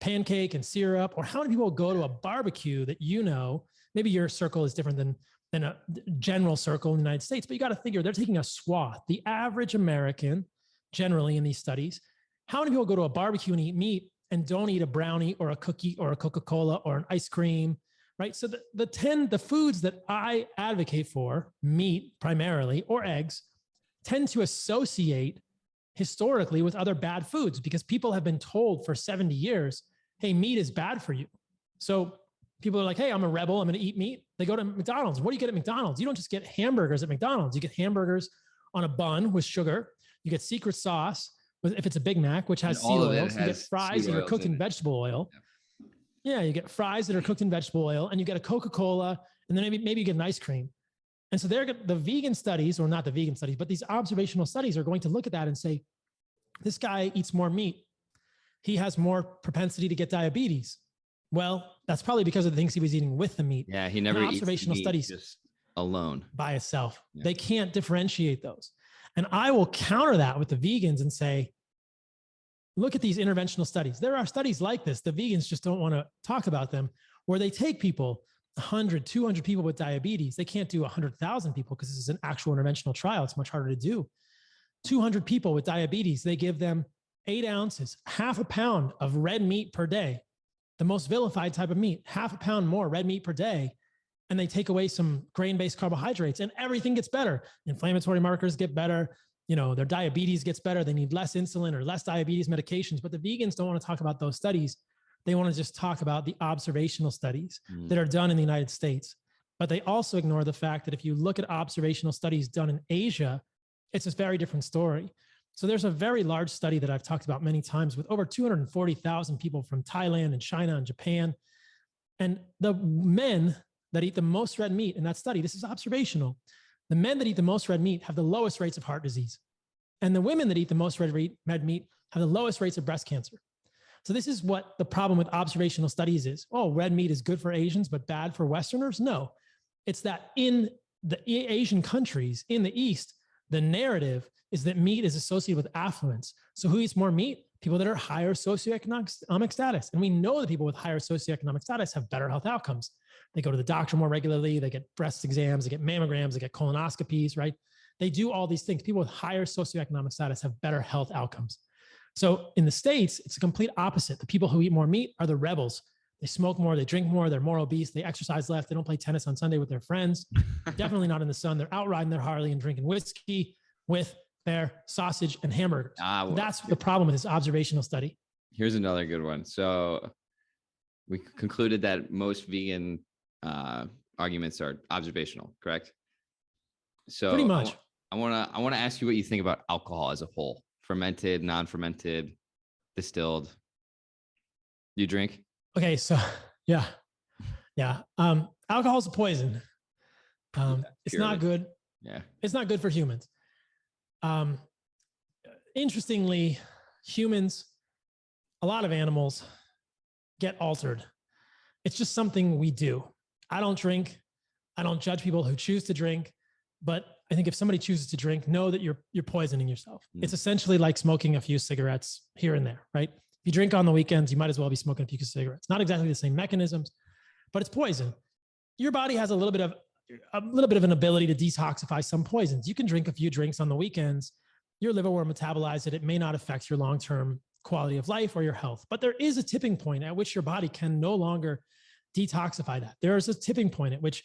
pancake and syrup? Or how many people go to a barbecue that maybe your circle is different than a general circle in the United States, but you got to figure they're taking a swath. The average American, generally in these studies, how many people go to a barbecue and eat meat and don't eat a brownie or a cookie or a Coca-Cola or an ice cream, right? So the foods that I advocate for, meat primarily or eggs, tend to associate historically with other bad foods because people have been told for 70 years, hey, meat is bad for you. So people are like, hey, I'm a rebel, I'm going to eat meat. They go to McDonald's. What do you get at McDonald's? You don't just get hamburgers at McDonald's. You get hamburgers on a bun with sugar. You get secret sauce, if it's a Big Mac, which has seed oils. You get fries that are cooked in vegetable oil. Yeah, you get fries that are cooked in vegetable oil, and you get a Coca-Cola, and then maybe you get an ice cream. And so the vegan studies, or not the vegan studies, but these observational studies are going to look at that and say, this guy eats more meat. He has more propensity to get diabetes. Well, that's probably because of the things he was eating with the meat. Yeah, he never eats observational meat studies just alone by itself. Yeah. They can't differentiate those. And I will counter that with the vegans and say, look at these interventional studies. There are studies like this. The vegans just don't want to talk about them, where they take people, 100, 200 people with diabetes. They can't do 100,000 people because this is an actual interventional trial. It's much harder to do. 200 people with diabetes, they give them 8 ounces, half a pound of red meat per day, the most vilified type of meat, half a pound more red meat per day. And they take away some grain-based carbohydrates and everything gets better. Inflammatory markers get better. Their diabetes gets better. They need less insulin or less diabetes medications, but the vegans don't want to talk about those studies. They want to just talk about the observational studies that are done in the United States. But they also ignore the fact that if you look at observational studies done in Asia, it's a very different story. So there's a very large study that I've talked about many times with over 240,000 people from Thailand and China and Japan. And the men that eat the most red meat in that study, this is observational, the men that eat the most red meat have the lowest rates of heart disease. And the women that eat the most red meat have the lowest rates of breast cancer. So this is what the problem with observational studies is. Oh, red meat is good for Asians, but bad for Westerners? No, it's that in the Asian countries, in the East, the narrative is that meat is associated with affluence. So who eats more meat? People that are higher socioeconomic status. And we know that people with higher socioeconomic status have better health outcomes. They go to the doctor more regularly. They get breast exams, they get mammograms, they get colonoscopies, right? They do all these things. People with higher socioeconomic status have better health outcomes. So in the States, it's a complete opposite. The people who eat more meat are the rebels. They smoke more, they drink more, they're more obese, they exercise less, they don't play tennis on Sunday with their friends. Definitely not in the sun. They're out riding their Harley and drinking whiskey with their sausage and hamburgers. That's the problem with this observational study. Here's another good one. So we concluded that most vegan arguments are observational, correct? So pretty much. I want to ask you what you think about alcohol as a whole, fermented, non-fermented, distilled. You drink? Okay, so yeah. Alcohol is a poison. It's not good. Yeah, it's not good for humans. Interestingly, humans, a lot of animals get altered. It's just something we do. I don't drink. I don't judge people who choose to drink, but I think if somebody chooses to drink, know that you're poisoning yourself. It's essentially like smoking a few cigarettes here and there, right? If you drink on the weekends, you might as well be smoking a few cigarettes. Not exactly the same mechanisms, but it's poison. Your body has a little bit of an ability to detoxify some poisons. You can drink a few drinks on the weekends. Your liver will metabolize it. It may not affect your long-term quality of life or your health, but there is a tipping point at which your body can no longer detoxify that. There is a tipping point at which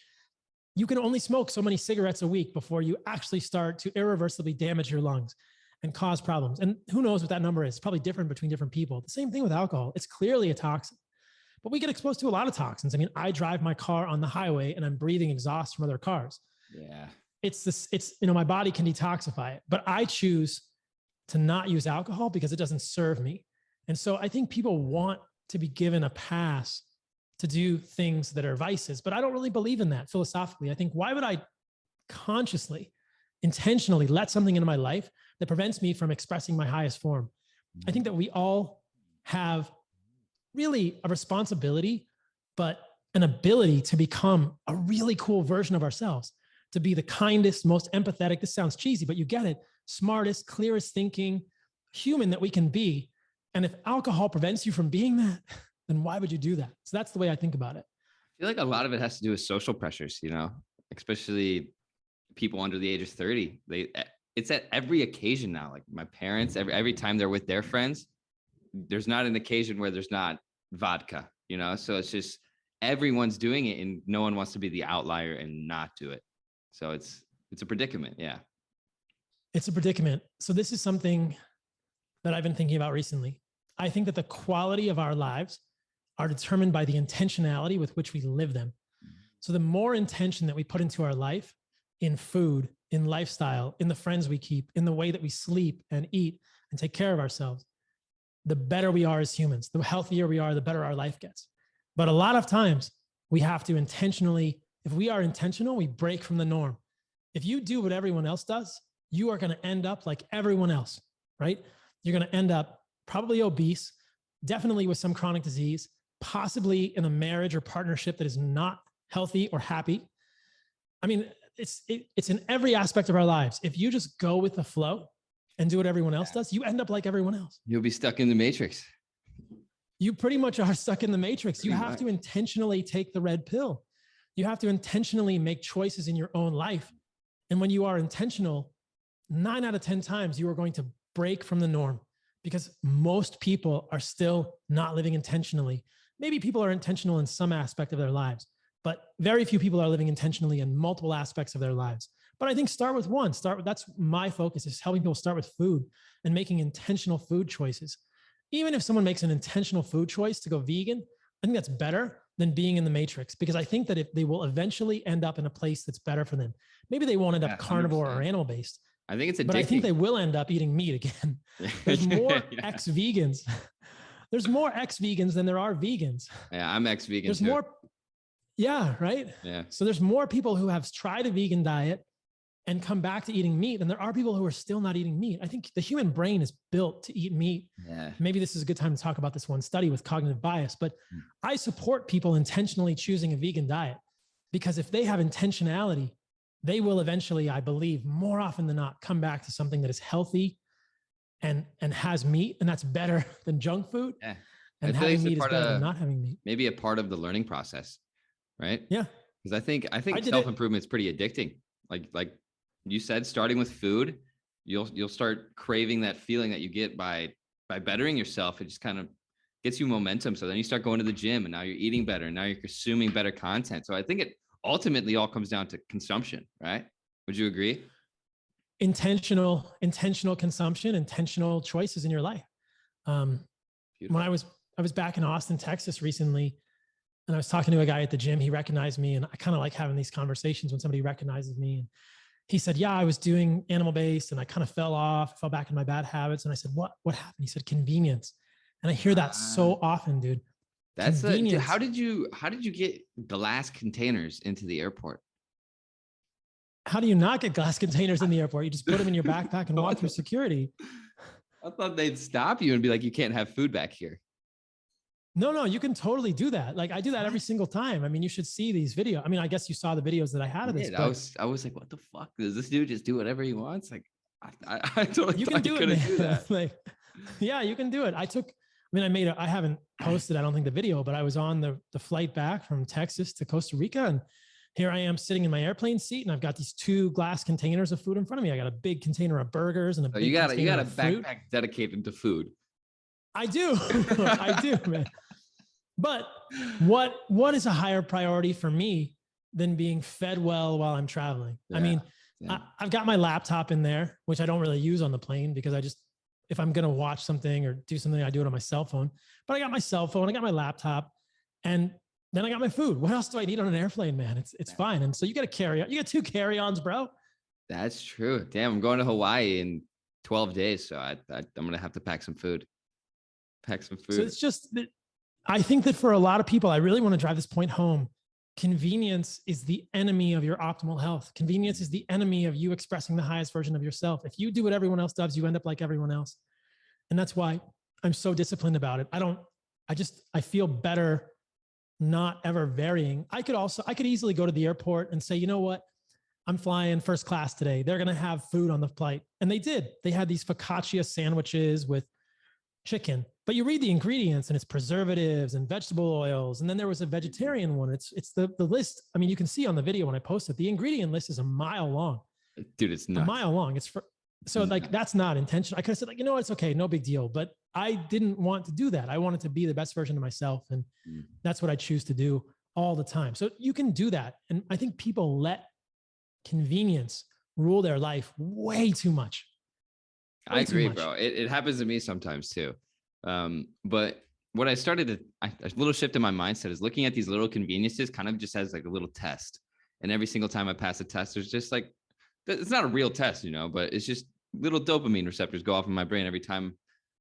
you can only smoke so many cigarettes a week before you actually start to irreversibly damage your lungs and cause problems. And who knows what that number is? It's probably different between different people. The same thing with alcohol. It's clearly a toxin, but we get exposed to a lot of toxins. I mean, I drive my car on the highway and I'm breathing exhaust from other cars. Yeah. It's, my body can detoxify it, but I choose to not use alcohol because it doesn't serve me. And so I think people want to be given a pass to do things that are vices, but I don't really believe in that philosophically. I think, why would I consciously, intentionally let something into my life that prevents me from expressing my highest form? I think that we all have really a responsibility, but an ability to become a really cool version of ourselves, to be the kindest, most empathetic. This sounds cheesy, but you get it. Smartest, clearest thinking human that we can be. And if alcohol prevents you from being that, then why would you do that? So that's the way I think about it. I feel like a lot of it has to do with social pressures, especially people under the age of 30. It's at every occasion now. Like my parents, every time they're with their friends, there's not an occasion where there's not vodka, so it's just everyone's doing it and no one wants to be the outlier and not do it. So it's a predicament. Yeah. It's a predicament. So this is something that I've been thinking about recently. I think that the quality of our lives are determined by the intentionality with which we live them. So the more intention that we put into our life, in food, in lifestyle, in the friends we keep, in the way that we sleep and eat and take care of ourselves, the better we are as humans. The healthier we are, the better our life gets. But a lot of times we have to intentionally, if we are intentional, we break from the norm. If you do what everyone else does, you are going to end up like everyone else, right? You're going to end up probably obese, definitely with some chronic disease, possibly in a marriage or partnership that is not healthy or happy. I mean, it's in every aspect of our lives. If you just go with the flow and do what everyone else does, you end up like everyone else. You'll be stuck in the matrix. You pretty much are stuck in the matrix. You have to intentionally take the red pill. You have to intentionally make choices in your own life. And when you are intentional, 9 out of 10 times, you are going to break from the norm, because most people are still not living intentionally. Maybe people are intentional in some aspect of their lives, but very few people are living intentionally in multiple aspects of their lives. But I think start with one. That's my focus, is helping people start with food and making intentional food choices. Even if someone makes an intentional food choice to go vegan, I think that's better than being in the matrix, because I think that if they will eventually end up in a place that's better for them. Maybe they won't end up carnivore 100%. Or animal based. I think it's addicting. But I think they will end up eating meat again. There's more ex-vegans. There's more ex-vegans than there are vegans. Yeah, I'm ex-vegan. There's too. more. Yeah, right? Yeah. So there's more people who have tried a vegan diet and come back to eating meat, and there are people who are still not eating meat. I think the human brain is built to eat meat. Yeah. Maybe this is a good time to talk about this one study with cognitive bias, but I support people intentionally choosing a vegan diet, because if they have intentionality, they will eventually, I believe, more often than not, come back to something that is healthy and has meat, and that's better than junk food. Yeah. And having meat is better than not having meat. Maybe a part of the learning process, right? Yeah. Because I think self-improvement is pretty addicting. Like you said, starting with food, you'll start craving that feeling that you get by bettering yourself. It just kind of gets you momentum. So then you start going to the gym, and now you're eating better. And now you're consuming better content. So I think it ultimately all comes down to consumption, right? Would you agree? Intentional consumption, intentional choices in your life. When I was back in Austin, Texas recently, and I was talking to a guy at the gym. He recognized me, and I kind of like having these conversations when somebody recognizes me. And he said, yeah, I was doing animal-based and I kind of fell back in my bad habits. And I said, what happened? He said, convenience. And I hear that so often, dude. That's how did you get glass containers into the airport? How do you not get glass containers in the airport? You just put them in your backpack and walk through security. I thought they'd stop you and be like, you can't have food back here. No, you can totally do that. Like I do that every single time. I mean, you should see these videos. I mean, I guess you saw the videos that I had of this. I was like, what the fuck? Does this dude just do whatever he wants? Like, I totally you can do it, do that. Like, yeah, you can do it. I haven't posted, I don't think, the video, but I was on the flight back from Texas to Costa Rica, and here I am sitting in my airplane seat, and I've got these 2 glass containers of food in front of me. I got a big container of burgers and a big container of fruit. You got a backpack dedicated to food. I do. I do, man. But what is a higher priority for me than being fed well while I'm traveling? Yeah, I mean, I've got my laptop in there, which I don't really use on the plane, because if I'm going to watch something or do something, I do it on my cell phone. But I got my cell phone, I got my laptop, and Then I got my food. What else do I need on an airplane, man? It's fine. And so you got to carry on. You got 2 carry-ons, bro. That's true. Damn, I'm going to Hawaii in 12 days. So I'm going to have to pack some food. So it's just that I think that for a lot of people, I really want to drive this point home. Convenience is the enemy of your optimal health. Convenience is the enemy of you expressing the highest version of yourself. If you do what everyone else does, you end up like everyone else. And that's why I'm so disciplined about it. I feel better not ever varying. I could easily go to the airport and say, you know what? I'm flying first class today. They're going to have food on the flight. And they did. They had these focaccia sandwiches with chicken, but you read the ingredients and it's preservatives and vegetable oils. And then there was a vegetarian one. It's the list. I mean, you can see on the video when I posted, the ingredient list is a mile long. Dude, it's nuts. A mile long. So like, that's not intentional. I could have said like, you know what, it's okay, no big deal. But I didn't want to do that. I wanted to be the best version of myself. And that's what I choose to do all the time. So you can do that. And I think people let convenience rule their life way too much. I agree, bro. It happens to me sometimes too. But what I started a little shift in my mindset is looking at these little conveniences kind of just as like a little test. And every single time I pass a test, there's just like, it's not a real test, but it's just little dopamine receptors go off in my brain every time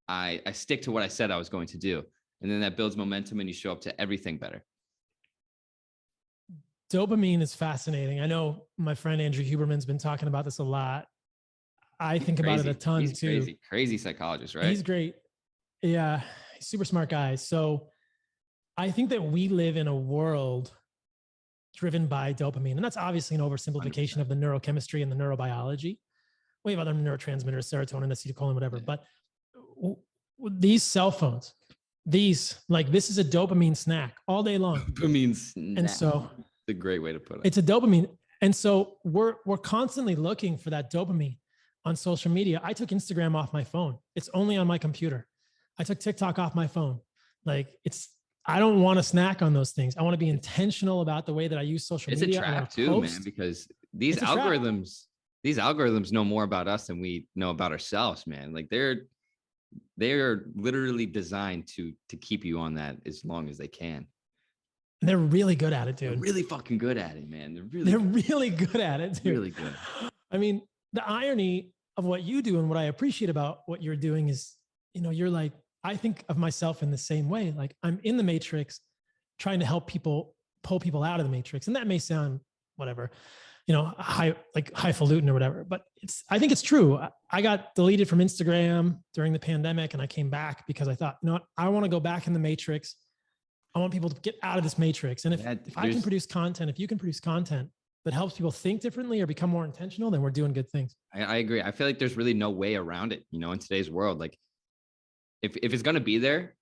I stick to what I said I was going to do. And then that builds momentum and you show up to everything better. Dopamine is fascinating. I know my friend Andrew Huberman's been talking about this a lot. I think about it a ton too. Crazy psychologist, right? He's great. Yeah. He's super smart guy. So I think that we live in a world driven by dopamine. And that's obviously an oversimplification 100%. Of the neurochemistry and the neurobiology. We have other neurotransmitters, serotonin, acetylcholine, whatever. Yeah. But these cell phones, this is a dopamine snack all day long. Dopamine snack. And so it's a great way to put it. It's a dopamine. And so we're constantly looking for that dopamine on social media. I took Instagram off my phone. It's only on my computer. I took TikTok off my phone. I don't want to snack on those things. I want to be intentional about the way that I use social media. It's a trap too, man, because these algorithms know more about us than we know about ourselves, man. Like they're literally designed to keep you on that as long as they can. And they're really good at it, dude. They're really fucking good at it, man. They're really good at it, dude. Really good. I mean, the irony of what you do and what I appreciate about what you're doing is, you're like, I think of myself in the same way. Like I'm in the matrix trying to help people pull people out of the matrix. And that may sound whatever, highfalutin or whatever, but I think it's true. I got deleted from Instagram during the pandemic and I came back because I thought, I want to go back in the matrix. I want people to get out of this matrix. And if I can produce content, if you can produce content that helps people think differently or become more intentional, then we're doing good things. I agree. I feel like there's really no way around it, in today's world. Like if it's going to be there,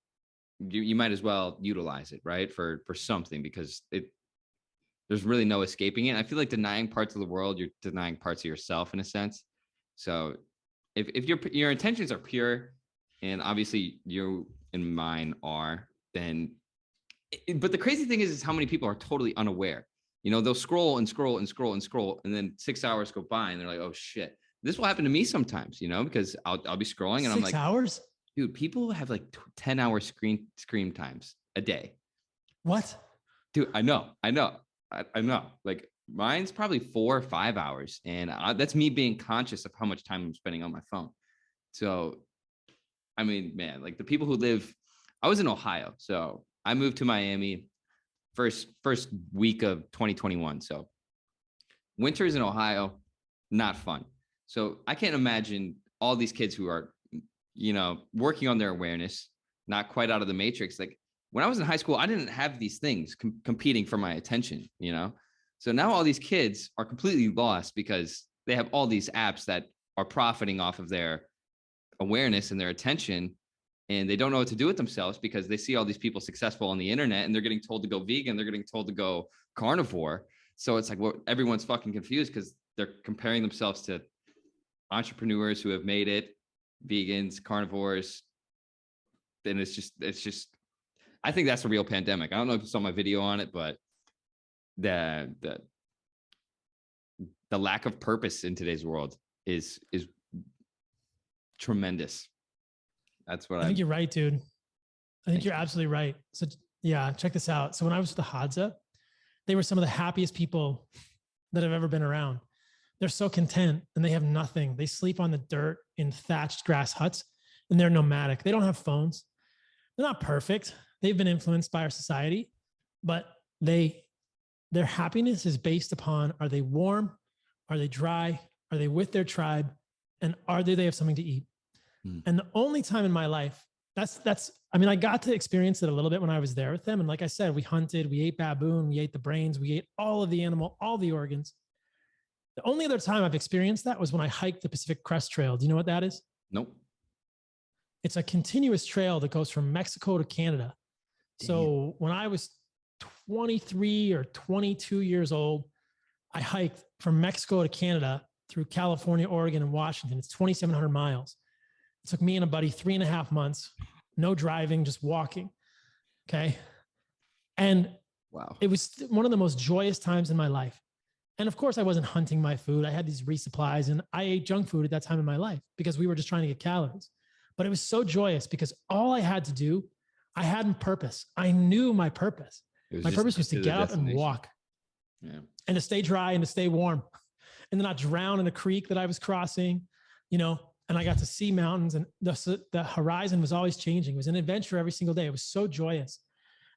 you might as well utilize it, right? For something, because there's really no escaping it. I feel like denying parts of the world, you're denying parts of yourself in a sense. So if your intentions are pure, and obviously you and mine are, then, but the crazy thing is how many people are totally unaware. They'll scroll and scroll and scroll and scroll, and then 6 hours go by and they're like, oh shit. This will happen to me sometimes, because I'll be scrolling and I'm like, 6 hours? Dude, people have like 10-hour screen times a day. What? Dude, I know. Like mine's probably 4 or 5 hours. And that's me being conscious of how much time I'm spending on my phone. So, I mean, man, like the people who I was in Ohio. So I moved to Miami first week of 2021. So winters in Ohio, not fun. So I can't imagine all these kids who are, working on their awareness, not quite out of the matrix. Like when I was in high school, I didn't have these things competing for my attention, So now all these kids are completely lost because they have all these apps that are profiting off of their awareness and their attention. And they don't know what to do with themselves because they see all these people successful on the internet and they're getting told to go vegan. They're getting told to go carnivore. So it's like, everyone's fucking confused because they're comparing themselves to entrepreneurs who have made it, vegans, carnivores. And it's just, I think that's a real pandemic. I don't know if you saw my video on it, but the lack of purpose in today's world is tremendous. That's what I think you're right, dude. I think you're absolutely right. So Yeah, check this out. So when I was with the Hadza, they were some of the happiest people that I've ever been around. They're so content and they have nothing. They sleep on the dirt in thatched grass huts and they're nomadic. They don't have phones. They're not perfect. They've been influenced by our society, but their happiness is based upon, are they warm? Are they dry? Are they with their tribe? And they have something to eat? And the only time in my life, I got to experience it a little bit when I was there with them. And like I said, we hunted, we ate baboon, we ate the brains, we ate all of the animal, all the organs. The only other time I've experienced that was when I hiked the Pacific Crest Trail. Do you know what that is? Nope. It's a continuous trail that goes from Mexico to Canada. Damn. So when I was 23 or 22 years old, I hiked from Mexico to Canada through California, Oregon, and Washington. It's 2,700 miles. It took me and a buddy 3.5 months, no driving, just walking. Okay. And wow, it was one of the most joyous times in my life. And of course, I wasn't hunting my food. I had these resupplies and I ate junk food at that time in my life because we were just trying to get calories. But it was so joyous because all I had to do, I had a purpose. I knew my purpose. My purpose was to get up and walk, and to stay dry and to stay warm and to not drown in a creek that I was crossing, and I got to see mountains and the horizon was always changing. It was an adventure every single day. It was so joyous.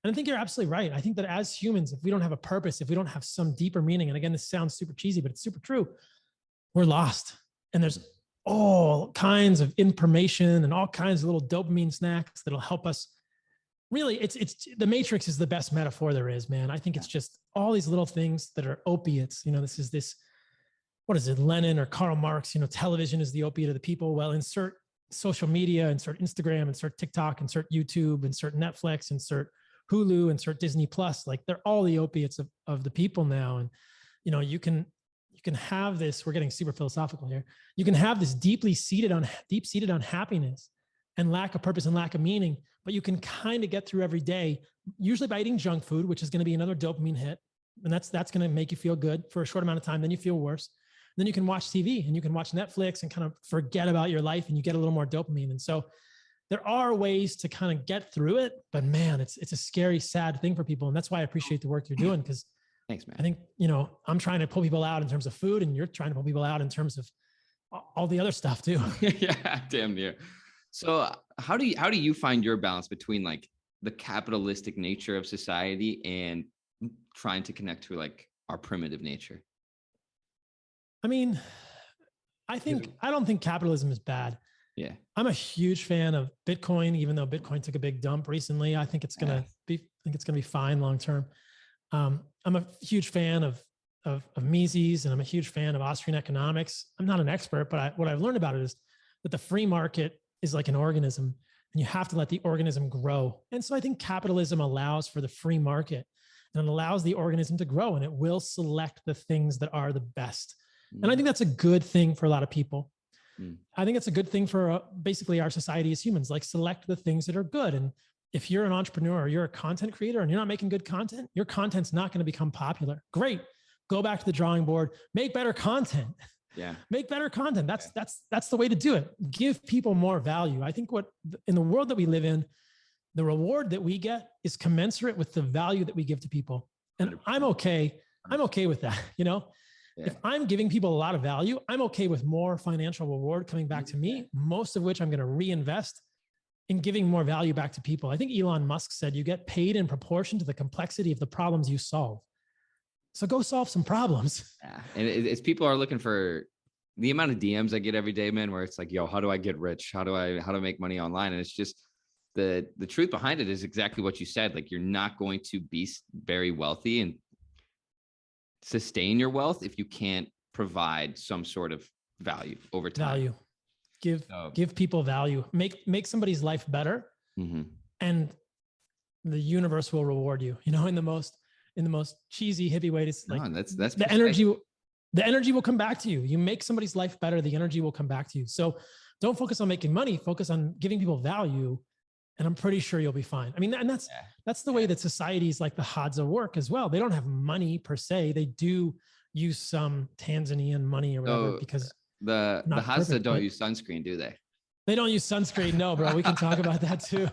And I think you're absolutely right. I think that as humans, if we don't have a purpose, if we don't have some deeper meaning, and again, this sounds super cheesy, but it's super true, we're lost. And there's all kinds of information and all kinds of little dopamine snacks that'll help us. Really, it's the Matrix is the best metaphor there is, man. I think it's just all these little things that are opiates. What is it, Lenin or Karl Marx, television is the opiate of the people. Well, insert social media, insert Instagram, insert TikTok, insert YouTube, insert Netflix, insert Hulu, insert Disney Plus. Like they're all the opiates of the people now. And, you can have this, we're getting super philosophical here. You can have this deep seated on happiness and lack of purpose and lack of meaning, but you can kind of get through every day, usually by eating junk food, which is going to be another dopamine hit. And that's going to make you feel good for a short amount of time. Then you feel worse. Then you can watch TV and you can watch Netflix and kind of forget about your life and you get a little more dopamine. And so there are ways to kind of get through it, but man, it's a scary, sad thing for people. And that's why I appreciate the work you're doing. Because thanks, man. I think, I'm trying to pull people out in terms of food and you're trying to pull people out in terms of all the other stuff too. Yeah, damn near. So how do you find your balance between like the capitalistic nature of society and trying to connect to like our primitive nature? I mean, I don't think capitalism is bad. Yeah. I'm a huge fan of Bitcoin, even though Bitcoin took a big dump recently. I think it's going to be fine long-term. I'm a huge fan of Mises, and I'm a huge fan of Austrian economics. I'm not an expert, but what I've learned about it is that the free market is like an organism and you have to let the organism grow. And so I think capitalism allows for the free market and it allows the organism to grow and it will select the things that are the best. And I think that's a good thing for a lot of people. I think it's a good thing for basically our society as humans, like select the things that are good. And if you're an entrepreneur or you're a content creator and you're not making good content, your content's not going to become popular. Great. Go back to the drawing board, make better content. Yeah. Make better content. That's the way to do it. Give people more value. I think in the world that we live in, the reward that we get is commensurate with the value that we give to people. And 100%. I'm okay with that. Yeah. If I'm giving people a lot of value, I'm okay with more financial reward coming back to me, most of which I'm going to reinvest in giving more value back to people. I think Elon Musk said you get paid in proportion to the complexity of the problems you solve. So go solve some problems. Yeah. And it's people are looking for the amount of DMs I get every day, man, where it's like, yo, how do I get rich? How do I make money online? And it's just the truth behind it is exactly what you said. Like, you're not going to be very wealthy and sustain your wealth if you can't provide some sort of value over time. Give people value, make somebody's life better. Mm-hmm. And the universe will reward you, in the most cheesy hippie way. To like, that's the energy will come back to you. You make somebody's life better, the energy will come back to you. So don't focus on making money, focus on giving people value. And I'm pretty sure you'll be fine. I mean, and that's the way that societies like the Hadza work as well. They don't have money per se. They do use some Tanzanian money or whatever, because the Hadza don't use sunscreen, do they? They don't use sunscreen. No, bro. We can talk about that too.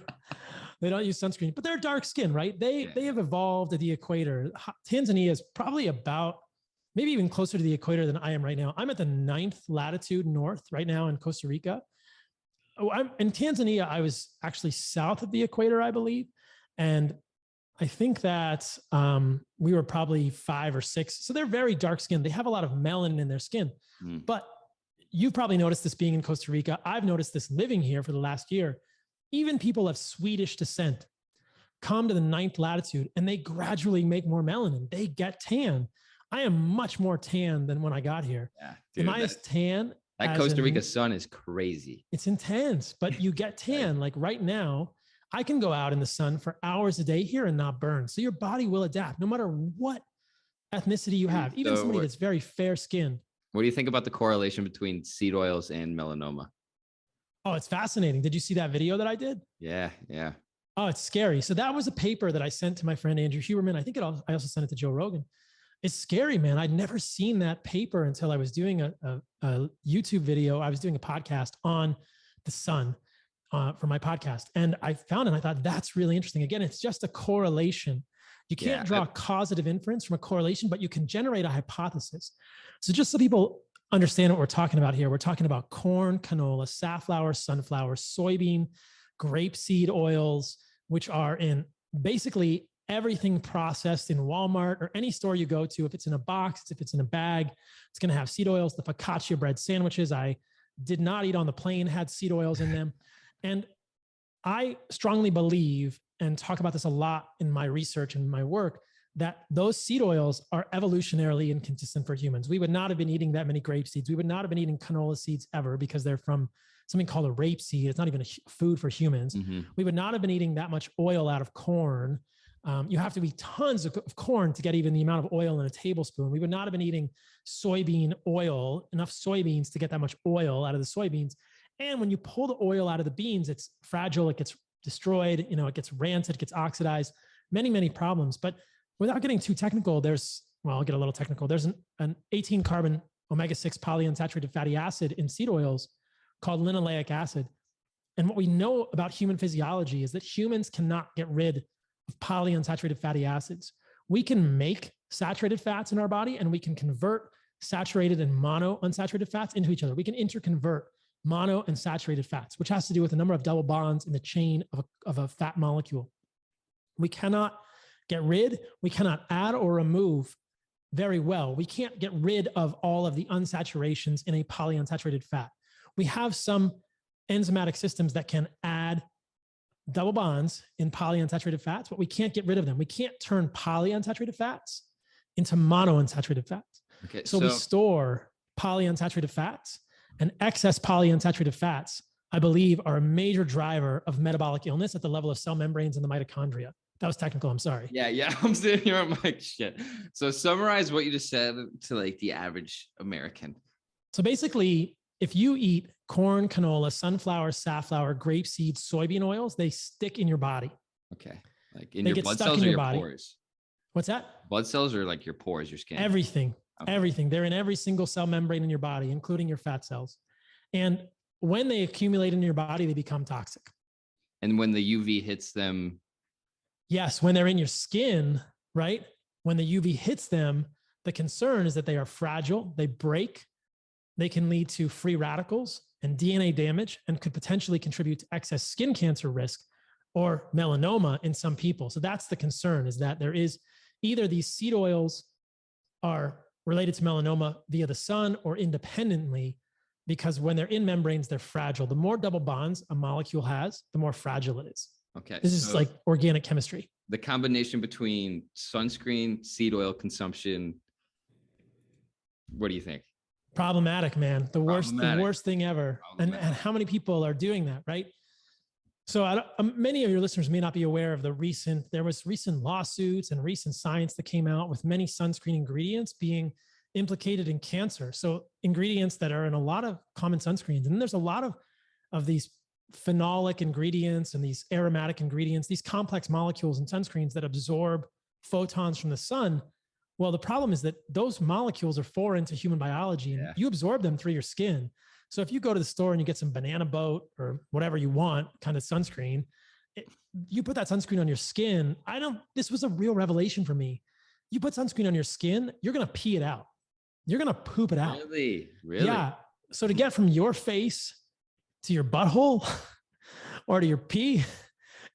They don't use sunscreen, but they're dark skin, right? They have evolved at the equator. Tanzania is probably about maybe even closer to the equator than I am right now. I'm at the 9th latitude north right now in Costa Rica. I'm in Tanzania. I was actually south of the equator, I believe. And I think that we were probably 5 or 6. So they're very dark skinned. They have a lot of melanin in their skin. But you've probably noticed this being in Costa Rica. I've noticed this living here for the last year. Even people of Swedish descent come to the 9th latitude and they gradually make more melanin. They get tan. I am much more tan than when I got here. Yeah, dude, am I as tan? That Costa Rica sun is crazy. It's intense, but you get tan. Like right now, I can go out in the sun for hours a day here and not burn. So your body will adapt no matter what ethnicity you have, even somebody that's very fair skinned. What do you think about the correlation between seed oils and melanoma? Oh, it's fascinating. Did you see that video that I did? Yeah. Oh, it's scary. So that was a paper that I sent to my friend Andrew Huberman. I think I also sent it to Joe Rogan. It's scary, man. I'd never seen that paper until I was doing a YouTube video. I was doing a podcast on the sun for my podcast. And I found it and I thought, that's really interesting. Again, it's just a correlation. You can't draw a causative inference from a correlation, but you can generate a hypothesis. So just so people understand what we're talking about here, we're talking about corn, canola, safflower, sunflower, soybean, grapeseed oils, which are in basically everything processed in Walmart or any store you go to. If it's in a box, if it's in a bag, it's going to have seed oils. The focaccia bread sandwiches I did not eat on the plane had seed oils in them. And I strongly believe, and talk about this a lot in my research and my work, that those seed oils are evolutionarily inconsistent for humans. We would not have been eating that many grape seeds. We would not have been eating canola seeds ever because they're from something called a rapeseed. It's not even a food for humans. We would not have been eating that much oil out of corn. You have to eat tons of corn to get even the amount of oil in a tablespoon. We would not have been eating soybean oil, enough soybeans to get that much oil out of the soybeans. And when you pull the oil out of the beans, it's fragile. It gets destroyed. It gets rancid, it gets oxidized, many, many problems. But without getting too technical, I'll get a little technical. There's an 18 carbon omega-6 polyunsaturated fatty acid in seed oils called linoleic acid. And what we know about human physiology is that humans cannot get rid of polyunsaturated fatty acids. We can make saturated fats in our body and we can convert saturated and monounsaturated fats into each other. We can interconvert mono and saturated fats, which has to do with the number of double bonds in the chain of a fat molecule. We cannot get rid, we cannot add or remove very well. We can't get rid of all of the unsaturations in a polyunsaturated fat. We have some enzymatic systems that can add double bonds in polyunsaturated fats, but we can't get rid of them. We can't turn polyunsaturated fats into monounsaturated fats. Okay, so we store polyunsaturated fats, and excess polyunsaturated fats, I believe, are a major driver of metabolic illness at the level of cell membranes and the mitochondria. That was technical. I'm sorry. Yeah. I'm sitting here. I'm like, shit. So summarize what you just said to like the average American. So basically, if you eat corn, canola, sunflower, safflower, grapeseed, soybean oils, they stick in your body. Okay. Like in your blood cells or your pores? What's that? Blood cells or like your pores, your skin? Everything. Okay. Everything. They're in every single cell membrane in your body, including your fat cells. And when they accumulate in your body, they become toxic. And when the UV hits them? Yes. When they're in your skin, right? When the UV hits them, the concern is that they are fragile. They break. They can lead to free radicals and DNA damage and could potentially contribute to excess skin cancer risk or melanoma in some people. So that's the concern, is that there is either these seed oils are related to melanoma via the sun or independently, because when they're in membranes, they're fragile. The more double bonds a molecule has, the more fragile it is. Okay. This is like organic chemistry. The combination between sunscreen, seed oil consumption, what do you think? Problematic, man. The worst thing ever. And how many people are doing that, right? So many of your listeners may not be aware of there was recent lawsuits and recent science that came out with many sunscreen ingredients being implicated in cancer. So ingredients that are in a lot of common sunscreens. And then there's a lot of these phenolic ingredients and these aromatic ingredients, these complex molecules in sunscreens that absorb photons from the sun. Well, the problem is that those molecules are foreign to human biology and you absorb them through your skin. So if you go to the store and you get some banana boat or whatever you want kind of sunscreen, you put that sunscreen on your skin. This was a real revelation for me. You put sunscreen on your skin, you're going to pee it out. You're going to poop it out. Really? Yeah. So to get from your face to your butthole or to your pee,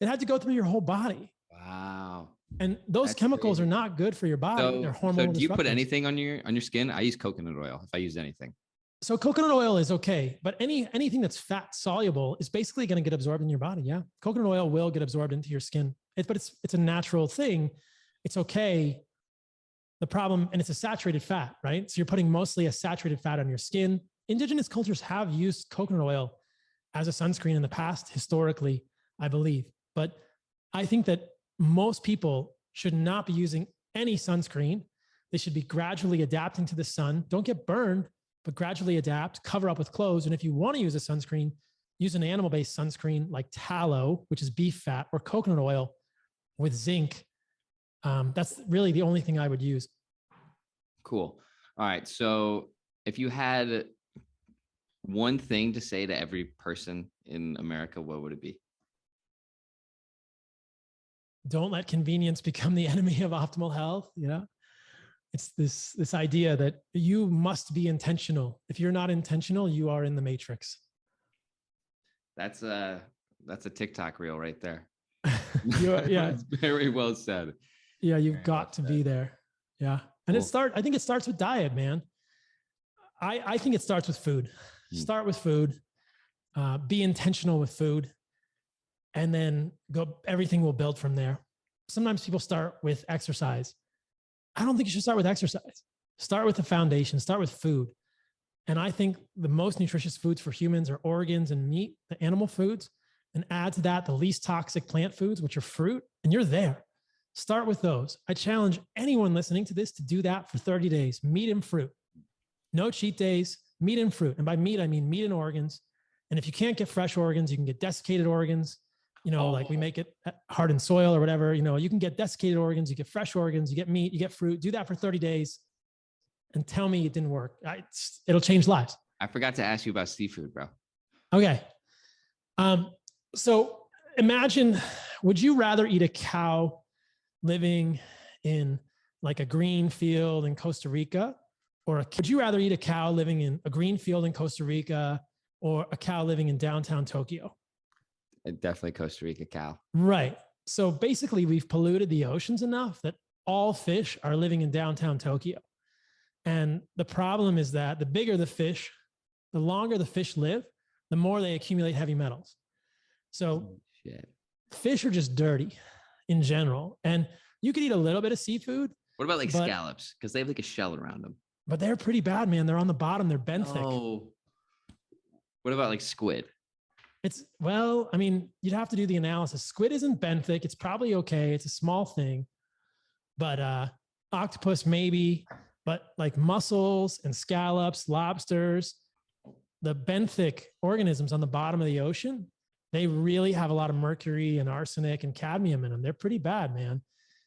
it had to go through your whole body. Wow. And those chemicals are not good for your body. They're hormonal. So do you put anything on your skin? I use coconut oil if I use anything. So coconut oil is okay, but anything that's fat soluble is basically going to get absorbed in your body. Yeah. Coconut oil will get absorbed into your skin. But it's a natural thing. It's okay. The problem, and it's a saturated fat, right? So you're putting mostly a saturated fat on your skin. Indigenous cultures have used coconut oil as a sunscreen in the past, historically, I believe. But I think that most people should not be using any sunscreen. They should be gradually adapting to the sun. Don't get burned, but gradually adapt, cover up with clothes. And if you want to use a sunscreen, use an animal-based sunscreen like tallow, which is beef fat, or coconut oil with zinc. That's really the only thing I would use. Cool. All right. So if you had one thing to say to every person in America, what would it be? Don't let convenience become the enemy of optimal health. You know, it's this idea that you must be intentional. If you're not intentional, you are in the matrix. That's a TikTok reel right there. Yeah. It's very well said. Yeah. You've got to be there. Yeah. And Cool. I think it starts with diet, man. I think it starts with food. Start with food, be intentional with food, and then everything will build from there. Sometimes people start with exercise. I don't think you should start with exercise. Start with the foundation, start with food. And I think the most nutritious foods for humans are organs and meat, the animal foods, and add to that the least toxic plant foods, which are fruit, and you're there. Start with those. I challenge anyone listening to this to do that for 30 days, meat and fruit. No cheat days, meat and fruit. And by meat, I mean meat and organs. And if you can't get fresh organs, you can get desiccated organs. You know, like we make it hard in soil or whatever, you know, you can get desiccated organs, you get fresh organs, you get meat, you get fruit. Do that for 30 days and tell me it didn't work. It'll change lives. I forgot to ask you about seafood, bro. Okay. So imagine, would you rather eat a cow living in like a green field in Costa Rica, would you rather eat a cow living in a green field in Costa Rica or a cow living in downtown Tokyo? Definitely Costa Rica cow. Right. So basically we've polluted the oceans enough that all fish are living in downtown Tokyo. And the problem is that the bigger the fish, the longer the fish live, the more they accumulate heavy metals. So fish are just dirty in general. And you could eat a little bit of seafood. What about like scallops? Because they have like a shell around them. But they're pretty bad, man. They're on the bottom. They're benthic. Oh. What about like squid? I mean, you'd have to do the analysis. Squid isn't benthic. It's probably okay. It's a small thing. But octopus maybe. But like mussels and scallops, lobsters, the benthic organisms on the bottom of the ocean, they really have a lot of mercury and arsenic and cadmium in them. They're pretty bad, man.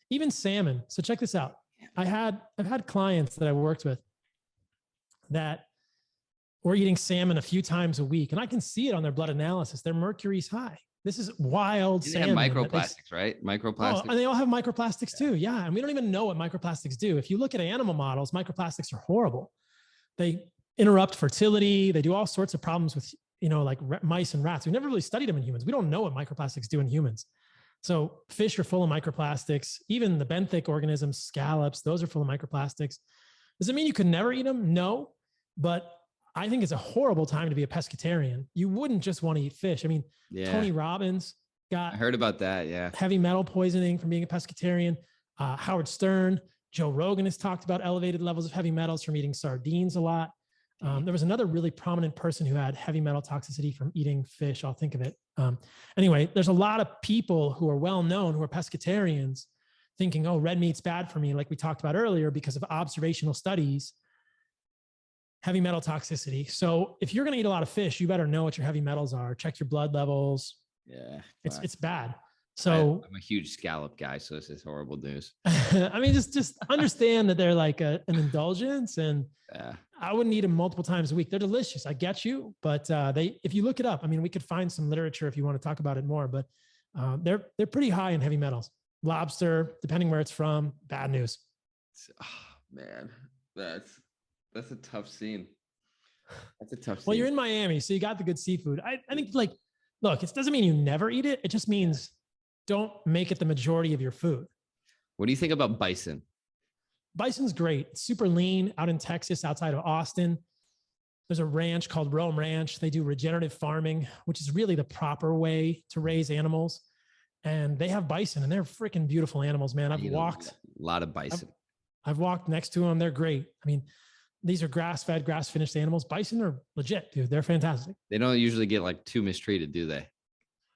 Even salmon. So check this out. I've had clients that I worked with that were eating salmon a few times a week, and I can see it on their blood analysis. Their mercury's high. This is wild salmon. They have microplastics, right? Microplastics. Oh, and they all have microplastics too. Yeah. And we don't even know what microplastics do. If you look at animal models, microplastics are horrible. They interrupt fertility. They do all sorts of problems with, you know, like mice and rats. We've never really studied them in humans. We don't know what microplastics do in humans. So fish are full of microplastics. Even the benthic organisms, scallops, those are full of microplastics. Does it mean you could never eat them? No, but I think it's a horrible time to be a pescatarian. You wouldn't just want to eat fish. I mean, Tony Robbins got I heard about that. Yeah. Heavy metal poisoning from being a pescatarian. Howard Stern, Joe Rogan has talked about elevated levels of heavy metals from eating sardines a lot. There was another really prominent person who had heavy metal toxicity from eating fish. I'll think of it. Anyway, there's a lot of people who are well known who are pescatarians thinking, oh, red meat's bad for me, like we talked about earlier, because of observational studies, heavy metal toxicity. So if you're going to eat a lot of fish, you better know what your heavy metals are. Check your blood levels. Yeah. It's bad. So I'm a huge scallop guy, so this is horrible news. I mean, just understand that they're like an indulgence, and I wouldn't eat them multiple times a week. They're delicious. I get you. But if you look it up, I mean, we could find some literature if you want to talk about it more, but they're pretty high in heavy metals. Lobster, depending where it's from, bad news. Oh, man, that's a tough scene. That's a tough scene. Well, you're in Miami, so you got the good seafood. I think like, look, it doesn't mean you never eat it. It just means don't make it the majority of your food. What do you think about bison? Bison's great. It's super lean out in Texas, outside of Austin. There's a ranch called Rome Ranch. They do regenerative farming, which is really the proper way to raise animals. And they have bison, and they're freaking beautiful animals, man. I've walked a lot of bison. I've walked next to them. They're great. I mean, these are grass-fed, grass-finished animals. Bison are legit, dude. They're fantastic. They don't usually get like too mistreated, do they?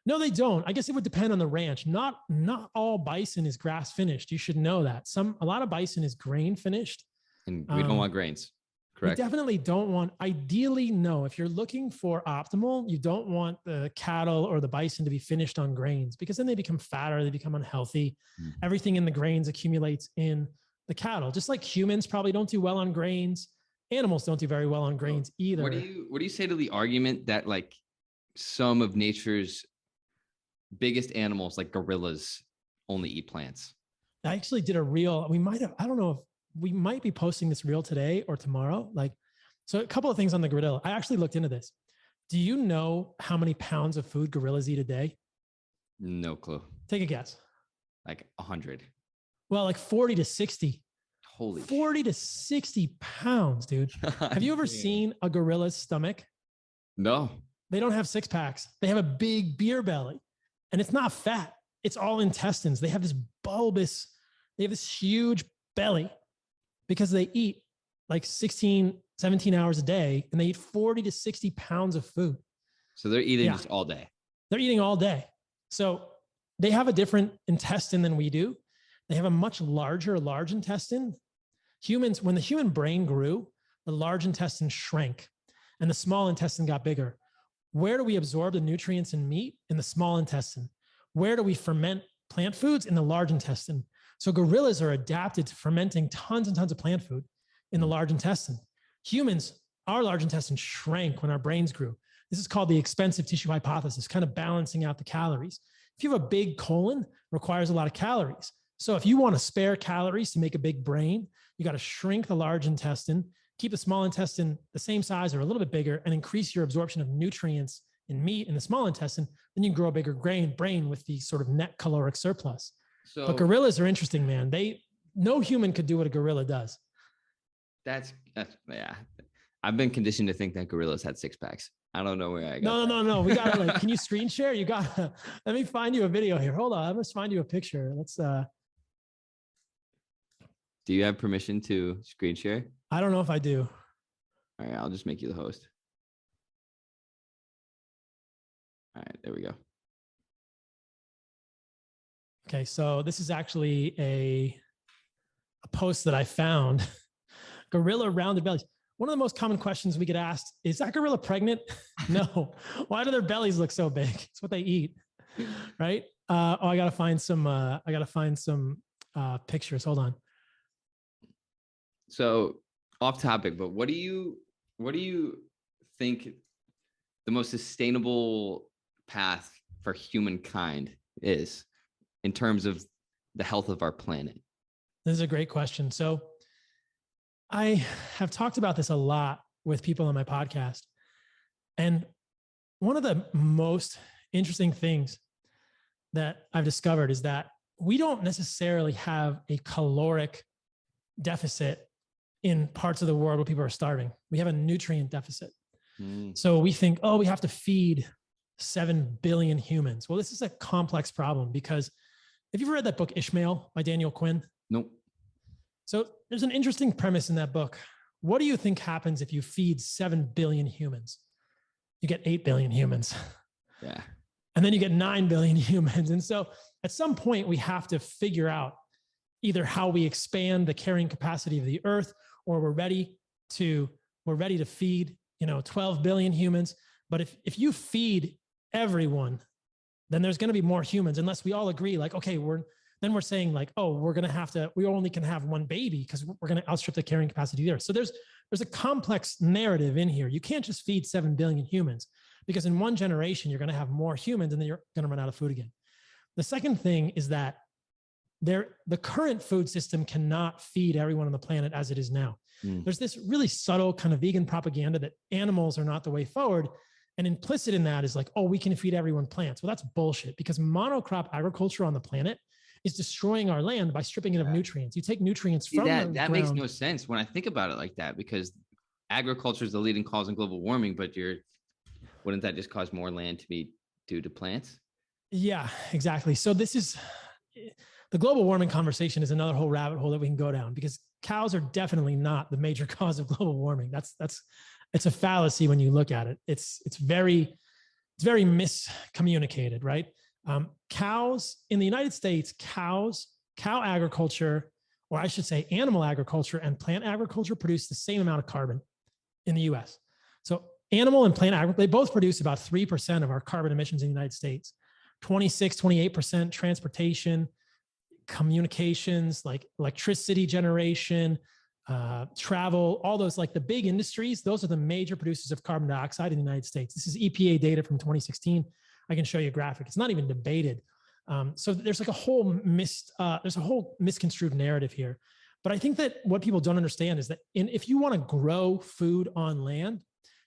No, they don't. I guess it would depend on the ranch. Not all bison is grass-finished. You should know that. A lot of bison is grain-finished. And we don't want grains. Correct. We definitely don't want, ideally, no. If you're looking for optimal, you don't want the cattle or the bison to be finished on grains, because then they become fatter, they become unhealthy. Everything in the grains accumulates in the cattle. Just like humans probably don't do well on grains, animals don't do very well on grains either. What do you say to the argument that like some of nature's biggest animals, like gorillas, only eat plants? I actually did a reel. I don't know if we might be posting this reel today or tomorrow. So a couple of things on the gorilla. I actually looked into this. Do you know how many pounds of food gorillas eat a day? No clue. Take a guess. Like 100. Well, like 40 to 60. Holy 40 to 60 pounds, dude. Have you ever seen a gorilla's stomach? No. They don't have six packs. They have a big beer belly, and it's not fat. It's all intestines. They have this huge belly because they eat like 16, 17 hours a day, and they eat 40 to 60 pounds of food. So they're eating just all day. They're eating all day. So they have a different intestine than we do. They have a much large intestine. Humans, when the human brain grew, the large intestine shrank and the small intestine got bigger. Where do we absorb the nutrients in meat? In the small intestine. Where do we ferment plant foods? In the large intestine. So gorillas are adapted to fermenting tons and tons of plant food in the large intestine. Humans, our large intestine shrank when our brains grew. This is called the expensive tissue hypothesis, kind of balancing out the calories. If you have a big colon, it requires a lot of calories. So if you want to spare calories to make a big brain, you got to shrink the large intestine, keep the small intestine the same size or a little bit bigger, and increase your absorption of nutrients in meat in the small intestine. Then you can grow a bigger brain with the sort of net caloric surplus. But gorillas are interesting, man. No human could do what a gorilla does. That's yeah. I've been conditioned to think that gorillas had six packs. I don't know where I got. No. We gotta can you screen share? Let me find you a video here. Hold on. Let's find you a picture. Do you have permission to screen share? I don't know if I do. All right, I'll just make you the host. All right, there we go. Okay, so this is actually a post that I found. Gorilla rounded bellies. One of the most common questions we get asked is that gorilla pregnant? No. Why do their bellies look so big? It's what they eat, right? I gotta find some pictures. Hold on. So off topic, but what do you think the most sustainable path for humankind is in terms of the health of our planet? This is a great question. So I have talked about this a lot with people on my podcast. And one of the most interesting things that I've discovered is that we don't necessarily have a caloric deficit in parts of the world where people are starving. We have a nutrient deficit. So we think, we have to feed 7 billion humans. Well, this is a complex problem because have you ever read that book, Ishmael by Daniel Quinn? Nope. So there's an interesting premise in that book. What do you think happens if you feed 7 billion humans? You get 8 billion humans. Yeah. And then you get 9 billion humans. And so at some point we have to figure out either how we expand the carrying capacity of the earth, or we're ready to feed, 12 billion humans. But if you feed everyone, then there's going to be more humans, unless we all agree, like, okay, we're saying like, we only can have one baby because we're going to outstrip the carrying capacity there. So there's a complex narrative in here. You can't just feed 7 billion humans, because in one generation, you're going to have more humans and then you're going to run out of food again. The second thing is that the current food system cannot feed everyone on the planet as it is now. There's this really subtle kind of vegan propaganda that animals are not the way forward. And implicit in that is like, oh, we can feed everyone plants. Well, that's bullshit, because monocrop agriculture on the planet is destroying our land by stripping it of nutrients. You take nutrients from the ground. That makes no sense when I think about it like that, because agriculture is the leading cause in global warming, but wouldn't that just cause more land to be due to plants? Yeah, exactly. So this is the global warming conversation is another whole rabbit hole that we can go down, because cows are definitely not the major cause of global warming. It's a fallacy when you look at it. It's very miscommunicated, right? Cows in the United States, cow agriculture, or I should say animal agriculture and plant agriculture, produce the same amount of carbon in the US. So animal and plant agriculture, they both produce about 3% of our carbon emissions in the United States, 28% transportation, communications, like electricity generation, travel, all those, like the big industries, those are the major producers of carbon dioxide in the United States. This is EPA data from 2016. I can show you a graphic. It's not even debated. So there's like a whole misconstrued narrative here. But I think that what people don't understand is that if you want to grow food on land,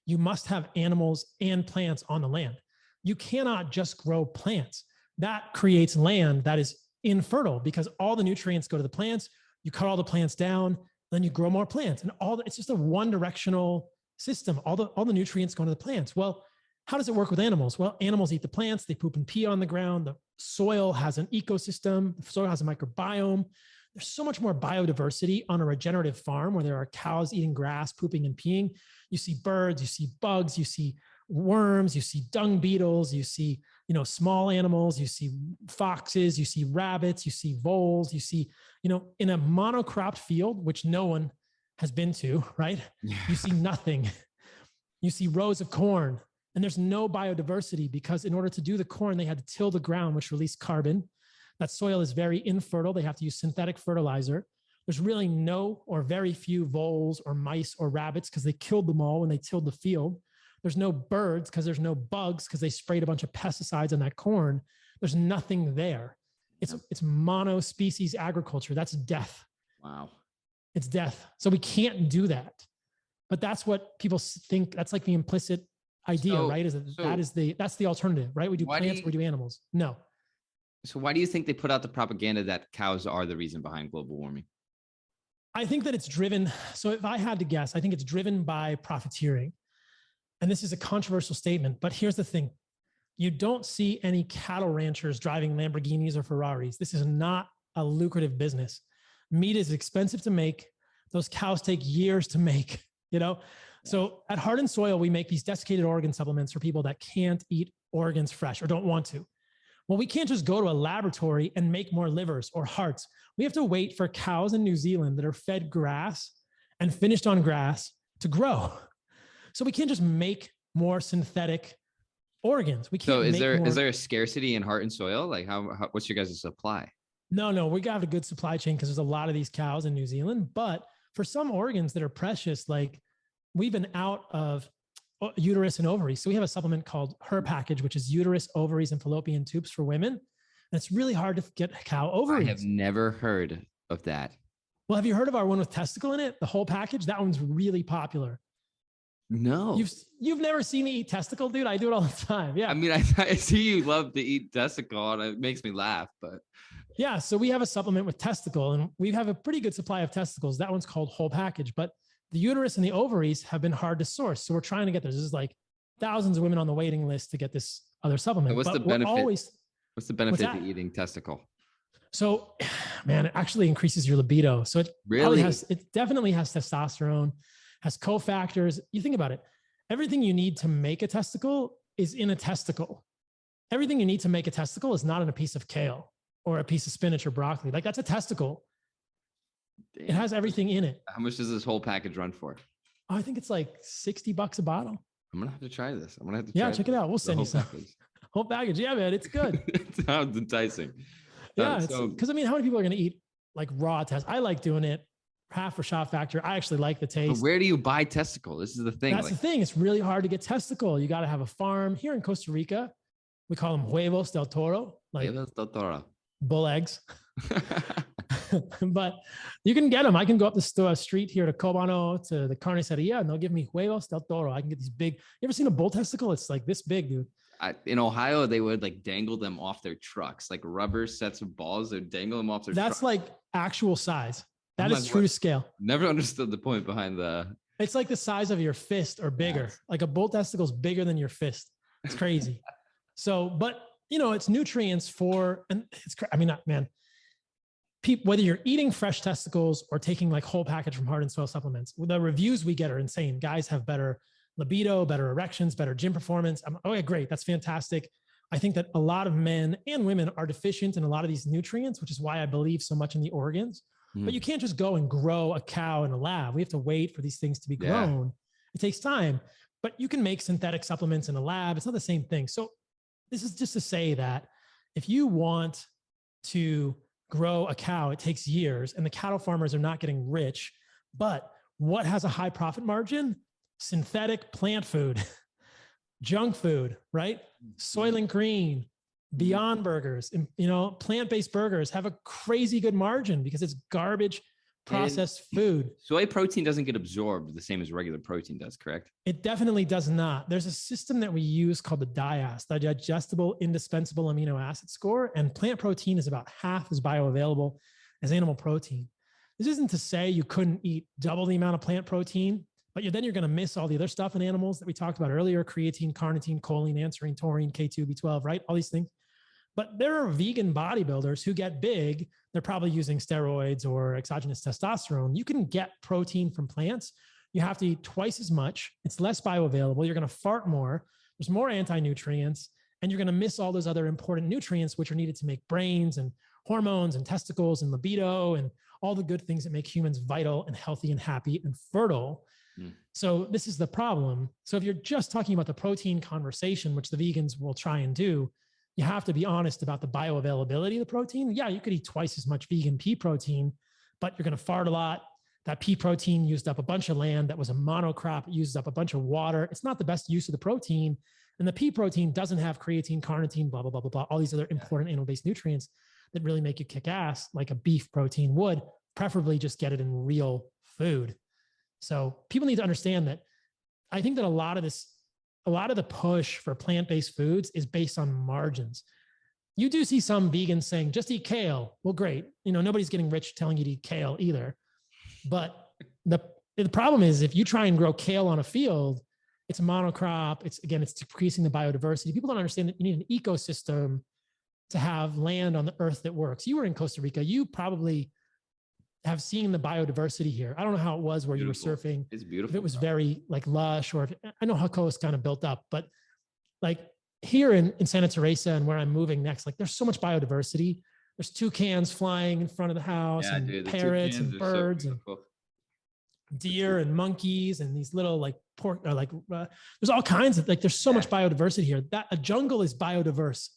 you must have animals and plants on the land. You cannot just grow plants. That creates land that is infertile, because all the nutrients go to the plants. You cut all the plants down, then you grow more plants, and it's just a one directional system. All the nutrients go to the plants. Well, how does it work with animals? Well, animals eat the plants, they poop and pee on the ground. The soil has an ecosystem, the soil has a microbiome. There's so much more biodiversity on a regenerative farm where there are cows eating grass, pooping and peeing. You see birds, you see bugs, you see worms, you see dung beetles, you see, small animals, you see foxes, you see rabbits, you see voles, you see, in a monocropped field, which no one has been to, right? You see nothing. You see rows of corn, and there's no biodiversity, because in order to do the corn, they had to till the ground, which released carbon. That soil is very infertile. They have to use synthetic fertilizer. There's really no or very few voles or mice or rabbits, because they killed them all when they tilled the field. There's no birds because there's no bugs, because they sprayed a bunch of pesticides on that corn. There's nothing there. It's monospecies agriculture. That's death. Wow. It's death. So we can't do that. But that's what people think. That's like the implicit idea, right? That's the alternative, right? We do plants, we do animals. No. So why do you think they put out the propaganda that cows are the reason behind global warming? I think that it's driven. So if I had to guess, I think it's driven by profiteering. And this is a controversial statement, but here's the thing. You don't see any cattle ranchers driving Lamborghinis or Ferraris. This is not a lucrative business. Meat is expensive to make. Those cows take years to make, So at Heart and Soil, we make these desiccated organ supplements for people that can't eat organs fresh or don't want to. Well, we can't just go to a laboratory and make more livers or hearts. We have to wait for cows in New Zealand that are fed grass and finished on grass to grow. So we can't just make more synthetic organs. We can't. So is there a scarcity in Heart and Soil? Like what's your guys' supply? No, we got a good supply chain, because there's a lot of these cows in New Zealand. But for some organs that are precious, like we've been out of uterus and ovaries. So we have a supplement called Her Package, which is uterus, ovaries, and fallopian tubes for women. And it's really hard to get cow ovaries. I have never heard of that. Well, have you heard of our one with testicle in it? The whole package? That one's really popular. No. You've never seen me eat testicle, dude? I do it all the time. Yeah. I mean, I see you love to eat testicle, and it makes me laugh, but. Yeah. So we have a supplement with testicle, and we have a pretty good supply of testicles. That one's called Whole Package, but the uterus and the ovaries have been hard to source. So we're trying to get this. This is like thousands of women on the waiting list to get this other supplement. And what's the benefit to eating testicle? So, man, it actually increases your libido. So it definitely has testosterone, has cofactors. You think about it. Everything you need to make a testicle is in a testicle. Everything you need to make a testicle is not in a piece of kale or a piece of spinach or broccoli. Like, that's a testicle. Damn. It has everything in it. How much does this whole package run for? I think it's like $60 a bottle. I'm going to have to try this. Check it out. We'll send you some. Whole package. Yeah, man, it's good. It sounds enticing. Yeah, because how many people are going to eat like raw test? I like doing it half for shot factor. I actually like the taste. But where do you buy testicle? This is the thing. That's the thing. It's really hard to get testicle. You got to have a farm here in Costa Rica. We call them huevos del toro, like Huevos del Toro. bull eggs. But you can get them. I can go up the street here to Cobano to the carniceria and they'll give me huevos del toro. I can get these big. You ever seen a bull testicle? It's like this big, dude. In Ohio, they would like dangle them off their trucks, like rubber sets of balls. They'd dangle them off their trucks. That's like actual size. That is like, true what? to scale. Never understood the point behind the. It's like the size of your fist or bigger. Yes. Like a bull testicle is bigger than your fist. It's crazy. So, but you know, it's nutrients for, and it's, I mean, man, whether you're eating fresh testicles or taking like whole package from Heart and Soil supplements, the reviews we get are insane. Guys have better libido, better erections, better gym performance. Okay, great. That's fantastic. I think that a lot of men and women are deficient in a lot of these nutrients, which is why I believe so much in the organs. But you can't just go and grow a cow in a lab. We have to wait for these things to be grown. It takes time, but you can make synthetic supplements in a lab. It's not the same thing. So this is just to say that if you want to grow a cow, it takes years and the cattle farmers are not getting rich. But what has a high profit margin? Synthetic plant food, junk food, right? Soylent Green, Beyond Burgers, you know, plant-based burgers have a crazy good margin because it's garbage processed food. Soy protein doesn't get absorbed the same as regular protein does, correct? It definitely does not. There's a system that we use called the DIAS, the digestible indispensable amino acid score, and plant protein is about half as bioavailable as animal protein. This isn't to say you couldn't eat double the amount of plant protein, but then you're going to miss all the other stuff in animals that we talked about earlier: creatine, carnitine, choline, anserine, taurine, K2, B12, right? All these things. But there are vegan bodybuilders who get big. They're probably using steroids or exogenous testosterone. You can get protein from plants. You have to eat twice as much. It's less bioavailable. You're going to fart more. There's more anti-nutrients, and you're going to miss all those other important nutrients, which are needed to make brains and hormones and testicles and libido and all the good things that make humans vital and healthy and happy and fertile. So this is the problem. So if you're just talking about the protein conversation, which the vegans will try and do, you have to be honest about the bioavailability of the protein. Yeah, you could eat twice as much vegan pea protein, but you're going to fart a lot. That pea protein used up a bunch of land. That was a monocrop. It used up a bunch of water. It's not the best use of the protein. And the pea protein doesn't have creatine, carnitine, blah, blah, blah, blah, blah, all these other important animal-based nutrients that really make you kick ass like a beef protein would. Preferably just get it in real food. So people need to understand that. I think that a lot of the push for plant-based foods is based on margins. You do see some vegans saying, just eat kale. Well, great. You know, nobody's getting rich telling you to eat kale either. But the problem is if you try and grow kale on a field, it's a monocrop. It's decreasing the biodiversity. People don't understand that you need an ecosystem to have land on the earth that works. You were in Costa Rica. You probably have seen the biodiversity here. I don't know how it was where Beautiful. You were surfing. It's beautiful. If it was very like lush, or I know how coast kind of built up, but like here in Santa Teresa and where I'm moving next, like there's so much biodiversity. There's toucans flying in front of the house, and parrots and birds and deer and monkeys and these little like pork, or like there's all kinds of, like there's so much biodiversity here. That a jungle is biodiverse.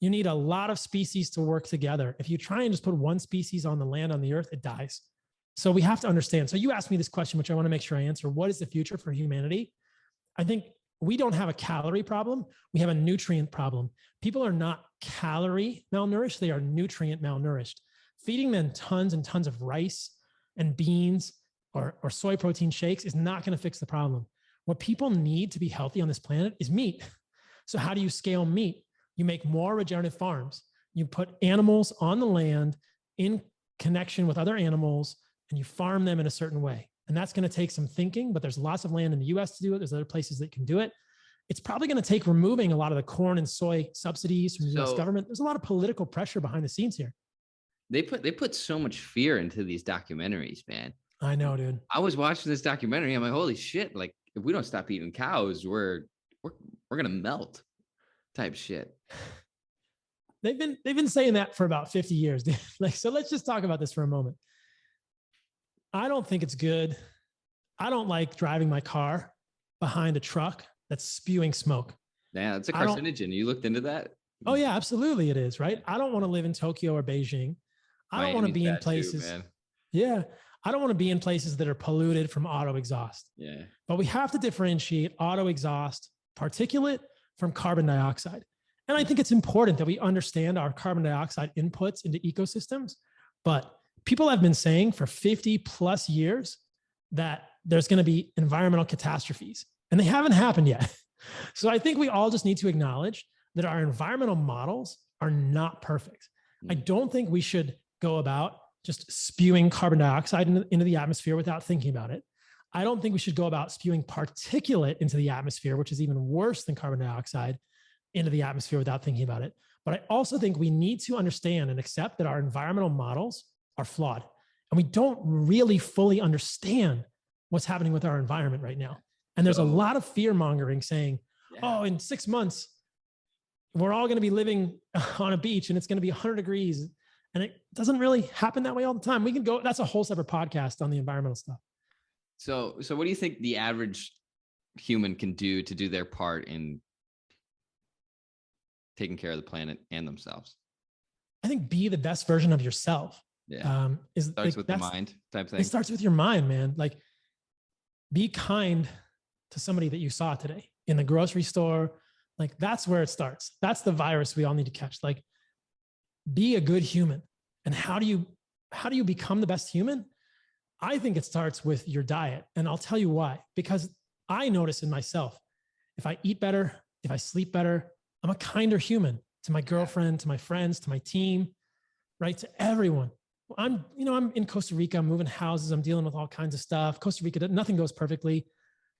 You need a lot of species to work together. If you try and just put one species on the land on the earth, it dies. So we have to understand. So you asked me this question, which I want to make sure I answer. What is the future for humanity? I think we don't have a calorie problem. We have a nutrient problem. People are not calorie malnourished. They are nutrient malnourished. Feeding them tons and tons of rice and beans or soy protein shakes is not going to fix the problem. What people need to be healthy on this planet is meat. So how do you scale meat? You make more regenerative farms. You put animals on the land in connection with other animals, and you farm them in a certain way. And that's going to take some thinking, but there's lots of land in the US to do it. There's other places that can do it. It's probably going to take removing a lot of the corn and soy subsidies from the US government. There's a lot of political pressure behind the scenes here. They put so much fear into these documentaries, man. I know, dude. I was watching this documentary. I'm like, holy shit. Like if we don't stop eating cows, we're going to melt type shit. They've been saying that for about 50 years. Like, so let's just talk about this for a moment. I don't think it's good. I don't like driving my car behind a truck that's spewing smoke. Yeah, it's a carcinogen. You looked into that? Oh yeah, absolutely it is, right? I don't want to live in Tokyo or Beijing. I don't want to be in places. Yeah. I don't want to be in places that are polluted from auto exhaust. Yeah. But we have to differentiate auto exhaust particulate from carbon dioxide. And I think it's important that we understand our carbon dioxide inputs into ecosystems. But people have been saying for 50 plus years that there's going to be environmental catastrophes, and they haven't happened yet. So I think we all just need to acknowledge that our environmental models are not perfect. I don't think we should go about just spewing carbon dioxide into the atmosphere without thinking about it. I don't think we should go about spewing particulate into the atmosphere, which is even worse than carbon dioxide, into the atmosphere without thinking about it. But I also think we need to understand and accept that our environmental models are flawed. And we don't really fully understand what's happening with our environment right now. And there's a lot of fear mongering saying, oh, in 6 months, we're all going to be living on a beach and it's going to be 100 degrees. And it doesn't really happen that way all the time. We can go, that's a whole separate podcast on the environmental stuff. So what do you think the average human can do to do their part in taking care of the planet and themselves? I think be the best version of yourself. Yeah. Starts like, with the mind type thing. It starts with your mind, man. Like, be kind to somebody that you saw today in the grocery store. Like, that's where it starts. That's the virus we all need to catch. Like, be a good human. And how do you become the best human? I think it starts with your diet. And I'll tell you why. Because I notice in myself, if I eat better, if I sleep better, I'm a kinder human to my girlfriend, to my friends, to my team, right? To everyone. I'm in Costa Rica, I'm moving houses, I'm dealing with all kinds of stuff. Costa Rica, nothing goes perfectly,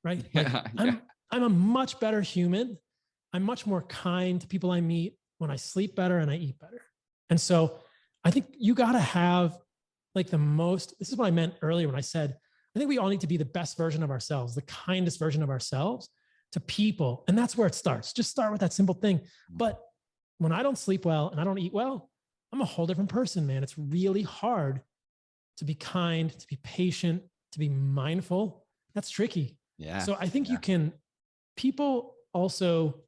right? Like, I'm a much better human. I'm much more kind to people I meet when I sleep better and I eat better. And so I think you got to have like this is what I meant earlier when I said, I think we all need to be the best version of ourselves, the kindest version of ourselves to people. And that's where it starts. Just start with that simple thing. But when I don't sleep well and I don't eat well, I'm a whole different person, man. It's really hard to be kind, to be patient, to be mindful. That's tricky. Yeah. So I think people also,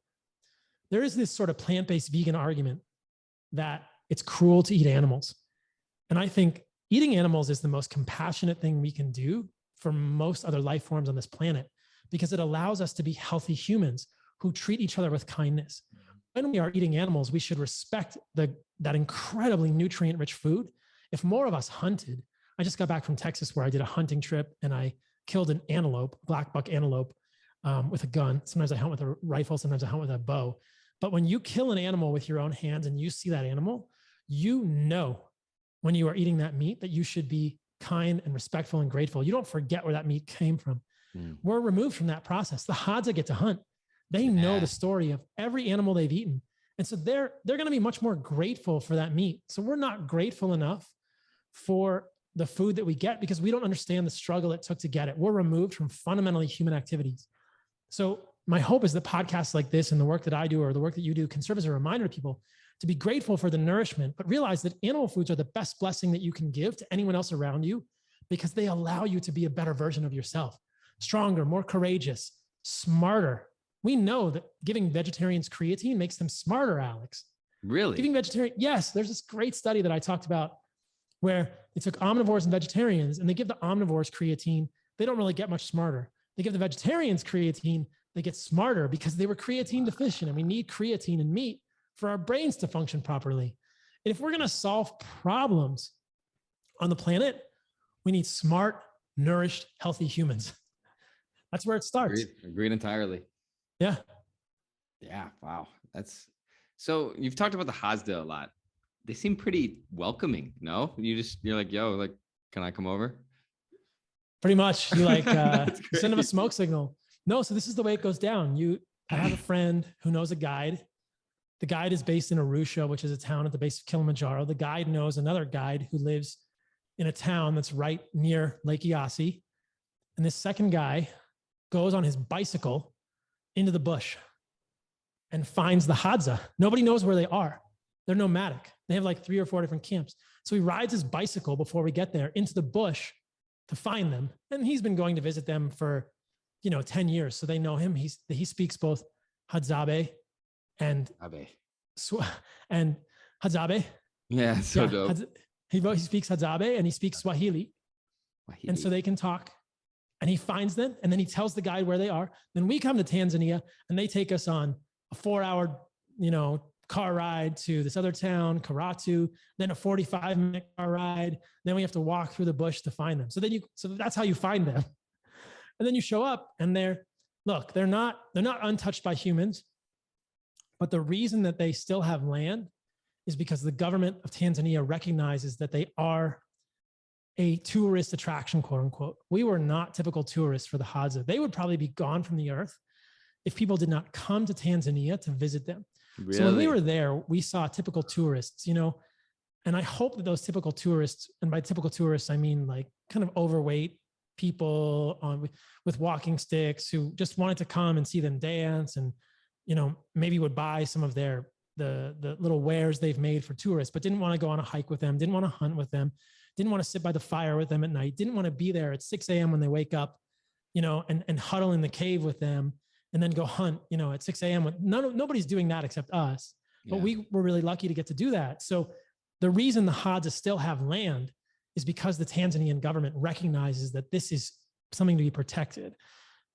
there is this sort of plant-based vegan argument that it's cruel to eat animals. And I think eating animals is the most compassionate thing we can do for most other life forms on this planet, because it allows us to be healthy humans who treat each other with kindness. When we are eating animals, we should respect that incredibly nutrient-rich food. If more of us hunted, I just got back from Texas where I did a hunting trip and I killed an antelope, black buck antelope, with a gun. Sometimes I hunt with a rifle, sometimes I hunt with a bow. But when you kill an animal with your own hands and you see that animal, you know when you are eating that meat that you should be kind and respectful and grateful. You don't forget where that meat came from. We're removed from that process. The Hadza get to hunt. They know the story of every animal they've eaten. And so they're going to be much more grateful for that meat. So we're not grateful enough for the food that we get because we don't understand the struggle it took to get it. We're removed from fundamentally human activities. So my hope is that podcasts like this and the work that I do or the work that you do can serve as a reminder to people to be grateful for the nourishment, but realize that animal foods are the best blessing that you can give to anyone else around you because they allow you to be a better version of yourself, stronger, more courageous, smarter. We know that giving vegetarians creatine makes them smarter, Alex. Really? Yes, there's this great study that I talked about where they took omnivores and vegetarians and they give the omnivores creatine. They don't really get much smarter. They give the vegetarians creatine. They get smarter because they were creatine deficient, and we need creatine in meat for our brains to function properly. And if we're going to solve problems on the planet, we need smart, nourished, healthy humans. That's where it starts. Agreed entirely. Yeah. Yeah. Wow. So you've talked about the Hadza a lot. They seem pretty welcoming. No, you're like, yo, like, can I come over? Pretty much. You like send them a smoke signal. No. So this is the way it goes down. I have a friend who knows a guide. The guide is based in Arusha, which is a town at the base of Kilimanjaro. The guide knows another guide who lives in a town that's right near Lake Eyasi. And this second guy goes on his bicycle into the bush and finds the Hadza. Nobody knows where they are. They're nomadic. They have like 3 or 4 different camps. So he rides his bicycle before we get there into the bush to find them. And he's been going to visit them for, 10 years. So they know him. He speaks both Hadzabe and Hadzabe. Yeah, so dope. He speaks Hadzabe and he speaks Swahili. And so they can talk. And he finds them, and then he tells the guide where they are. Then we come to Tanzania, and they take us on a 4-hour car ride to this other town, Karatu, then a 45-minute car ride. Then we have to walk through the bush to find them. So that's how you find them. And then you show up and they're not untouched by humans. But the reason that they still have land is because the government of Tanzania recognizes that they are a tourist attraction, quote unquote. We were not typical tourists for the Hadza. They would probably be gone from the earth if people did not come to Tanzania to visit them. Really? So when we were there, we saw typical tourists, and I hope that those typical tourists, and by typical tourists, I mean like kind of overweight people with walking sticks who just wanted to come and see them dance and, maybe would buy some of the little wares they've made for tourists, but didn't want to go on a hike with them, didn't want to hunt with them, didn't want to sit by the fire with them at night, didn't want to be there at 6 a.m. when they wake up, and huddle in the cave with them and then go hunt, at 6 a.m. Nobody's doing that except us. But we were really lucky to get to do that. So the reason the Hadza still have land is because the Tanzanian government recognizes that this is something to be protected.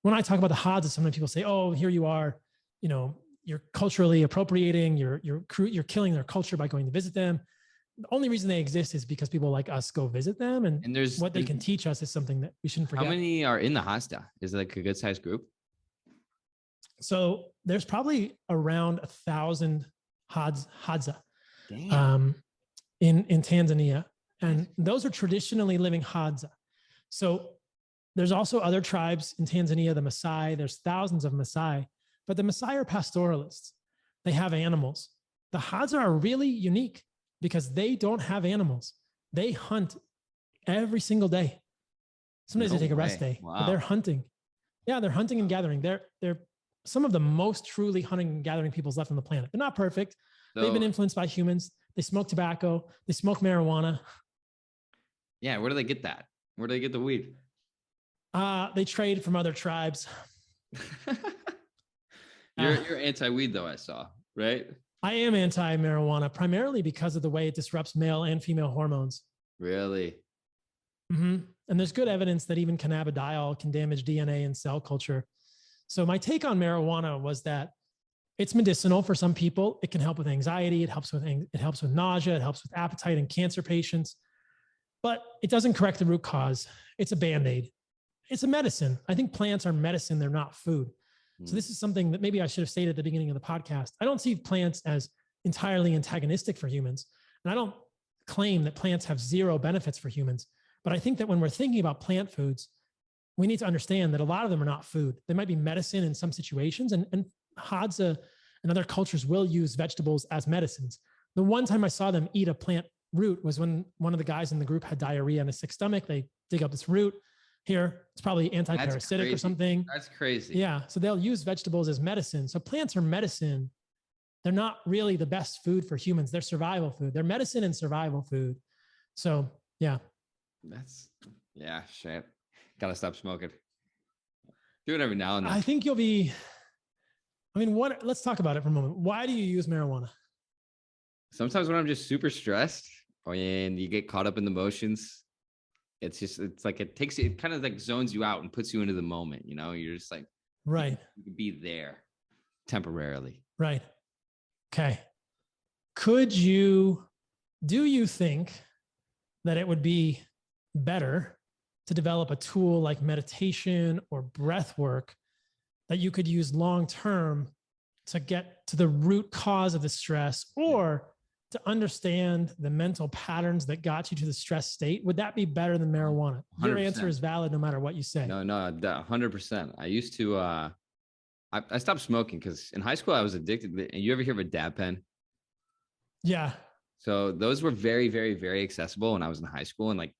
When I talk about the Hadza, sometimes people say, oh, here you are, you're culturally appropriating, you're killing their culture by going to visit them. The only reason they exist is because people like us go visit them, and what they can teach us is something that we shouldn't forget. How many are in the Hadza? Is it like a good sized group? So there's probably around 1,000 Hadza in Tanzania. And those are traditionally living Hadza. So there's also other tribes in Tanzania, the Maasai. There's thousands of Maasai, but the Maasai are pastoralists. They have animals. The Hadza are really unique because they don't have animals. They hunt every single day. Sometimes they take a rest day, but they're hunting. Yeah, they're hunting and gathering. They're some of the most truly hunting and gathering peoples left on the planet. They're not perfect. They've been influenced by humans. They smoke tobacco. They smoke marijuana. Yeah, where do they get that? Where do they get the weed? They trade from other tribes. You're anti-weed though, I saw, right? I am anti-marijuana primarily because of the way it disrupts male and female hormones. Really? Mm-hmm. And there's good evidence that even cannabidiol can damage DNA and cell culture. So my take on marijuana was that it's medicinal for some people. It can help with anxiety. It helps with nausea. It helps with appetite in cancer patients, but it doesn't correct the root cause. It's a Band-Aid. It's a medicine. I think plants are medicine. They're not food. So this is something that maybe I should have stated at the beginning of the podcast. I don't see plants as entirely antagonistic for humans. And I don't claim that plants have zero benefits for humans. But I think that when we're thinking about plant foods, we need to understand that a lot of them are not food. They might be medicine in some situations. And Hadza and other cultures will use vegetables as medicines. The one time I saw them eat a plant root was when one of the guys in the group had diarrhea on a sick stomach. They dig up this root. Here, it's probably anti-parasitic or something. That's crazy. Yeah. So they'll use vegetables as medicine. So plants are medicine. They're not really the best food for humans. They're survival food. They're medicine and survival food. So yeah. Shit. Gotta stop smoking. Do it every now and then. I think let's talk about it for a moment. Why do you use marijuana? Sometimes when I'm just super stressed and you get caught up in the motions, it kind of like zones you out and puts you into the moment. You're just like, right. You can be there temporarily. Right. Okay. Do you think that it would be better to develop a tool like meditation or breath work that you could use long-term to get to the root cause of the stress, or to understand the mental patterns that got you to the stress state? Would that be better than marijuana? 100%. Your answer is valid no matter what you say. No, 100%. I used to, I stopped smoking because in high school I was addicted. You ever hear of a dab pen? Yeah. So those were very, very, very accessible when I was in high school. And like,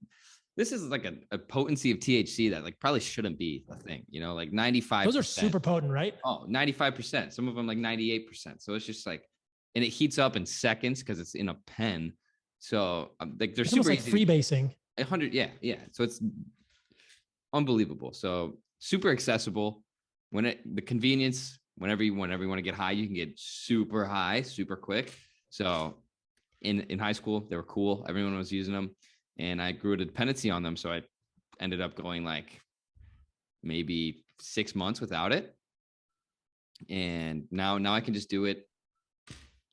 this is like a potency of THC that like probably shouldn't be a thing, like 95%. Those are super potent, right? Oh, 95%. Some of them like 98%. So it's just like, and it heats up in seconds because it's in a pen. So like they're super like freebasing. 100. Yeah. So it's unbelievable. So super accessible. The convenience, whenever you want to get high, you can get super high, super quick. So in high school, they were cool. Everyone was using them, and I grew a dependency on them. So I ended up going like maybe 6 months without it. And now I can just do it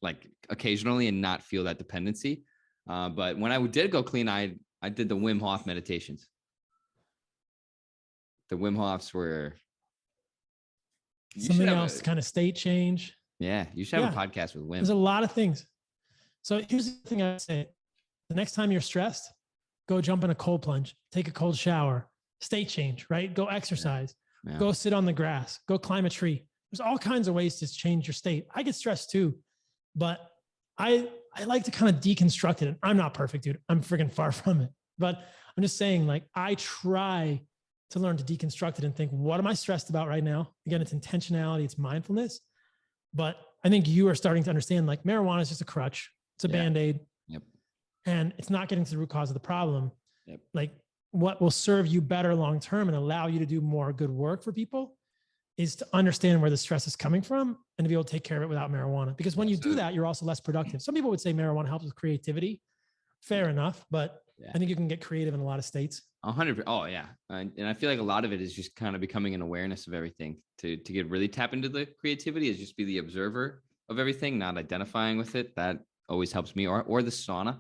like occasionally and not feel that dependency. But when I did go clean, I did the Wim Hof meditations. The Wim Hofs were something else, kind of state change. Yeah, you should have a podcast with Wim. There's a lot of things. So here's the thing I say. The next time you're stressed, go jump in a cold plunge, take a cold shower, state change, right? Go exercise, go sit on the grass, go climb a tree. There's all kinds of ways to change your state. I get stressed too, but I like to kind of deconstruct it. And I'm not perfect, dude. I'm freaking far from it. But I'm just saying, like, I try to learn to deconstruct it and think, what am I stressed about right now? Again, it's intentionality, it's mindfulness. But I think you are starting to understand, like, marijuana is just a crutch. It's a Band-Aid. Yep. And it's not getting to the root cause of the problem. Yep. Like, what will serve you better long-term and allow you to do more good work for people is to understand where the stress is coming from and to be able to take care of it without marijuana. Because when you do that, you're also less productive. Some people would say marijuana helps with creativity. Fair enough. But I think you can get creative in a lot of states. 100%. Oh yeah. And I feel like a lot of it is just kind of becoming an awareness of everything. To get really tap into the creativity is just be the observer of everything, not identifying with it. That always helps me. Or the sauna.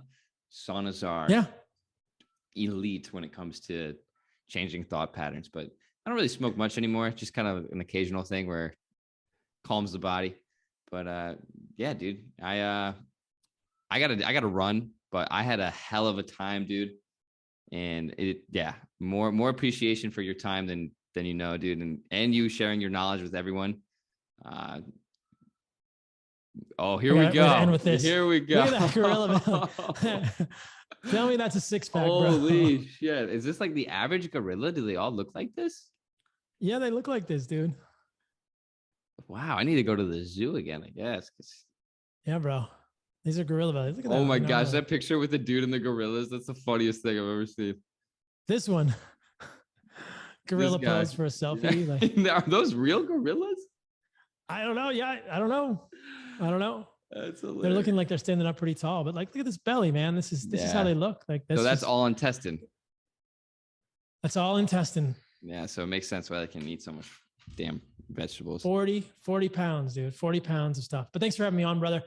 Saunas are elite when it comes to changing thought patterns, but I don't really smoke much anymore. Just kind of an occasional thing where it calms the body. But yeah, dude, I gotta run, but I had a hell of a time, dude. And more appreciation for your time than you know, dude, and you sharing your knowledge with everyone. Here we go. End with this. Here we go. Look at that gorilla. Tell me that's a 6-pack, bro. Holy shit. Is this like the average gorilla? Do they all look like this? Yeah, they look like this, dude. Wow. I need to go to the zoo again, I guess. Yeah, bro. These are gorilla bellies. Look at that. Oh my gosh. That picture with the dude and the gorillas. That's the funniest thing I've ever seen. This one. Gorilla pose for a selfie. Like, are those real gorillas? I don't know. Yeah, I don't know. That's hilarious. They're looking like they're standing up pretty tall, but like, look at this belly, man. This is how they look. Like so that's all intestine. That's all intestine. Yeah, so it makes sense why they can eat so much damn vegetables. 40 pounds, dude. 40 pounds of stuff. But thanks for having me on, brother.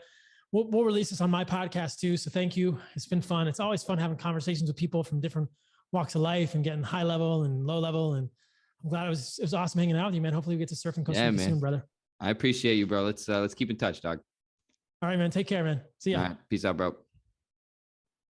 We'll release this on my podcast too. So thank you. It's been fun. It's always fun having conversations with people from different walks of life and getting high level and low level. And I'm glad it was awesome hanging out with you, man. Hopefully we get to surf and Costa Rica soon, brother. I appreciate you, bro. Let's keep in touch, dog. All right, man. Take care, man. See ya. All right. Peace out, bro.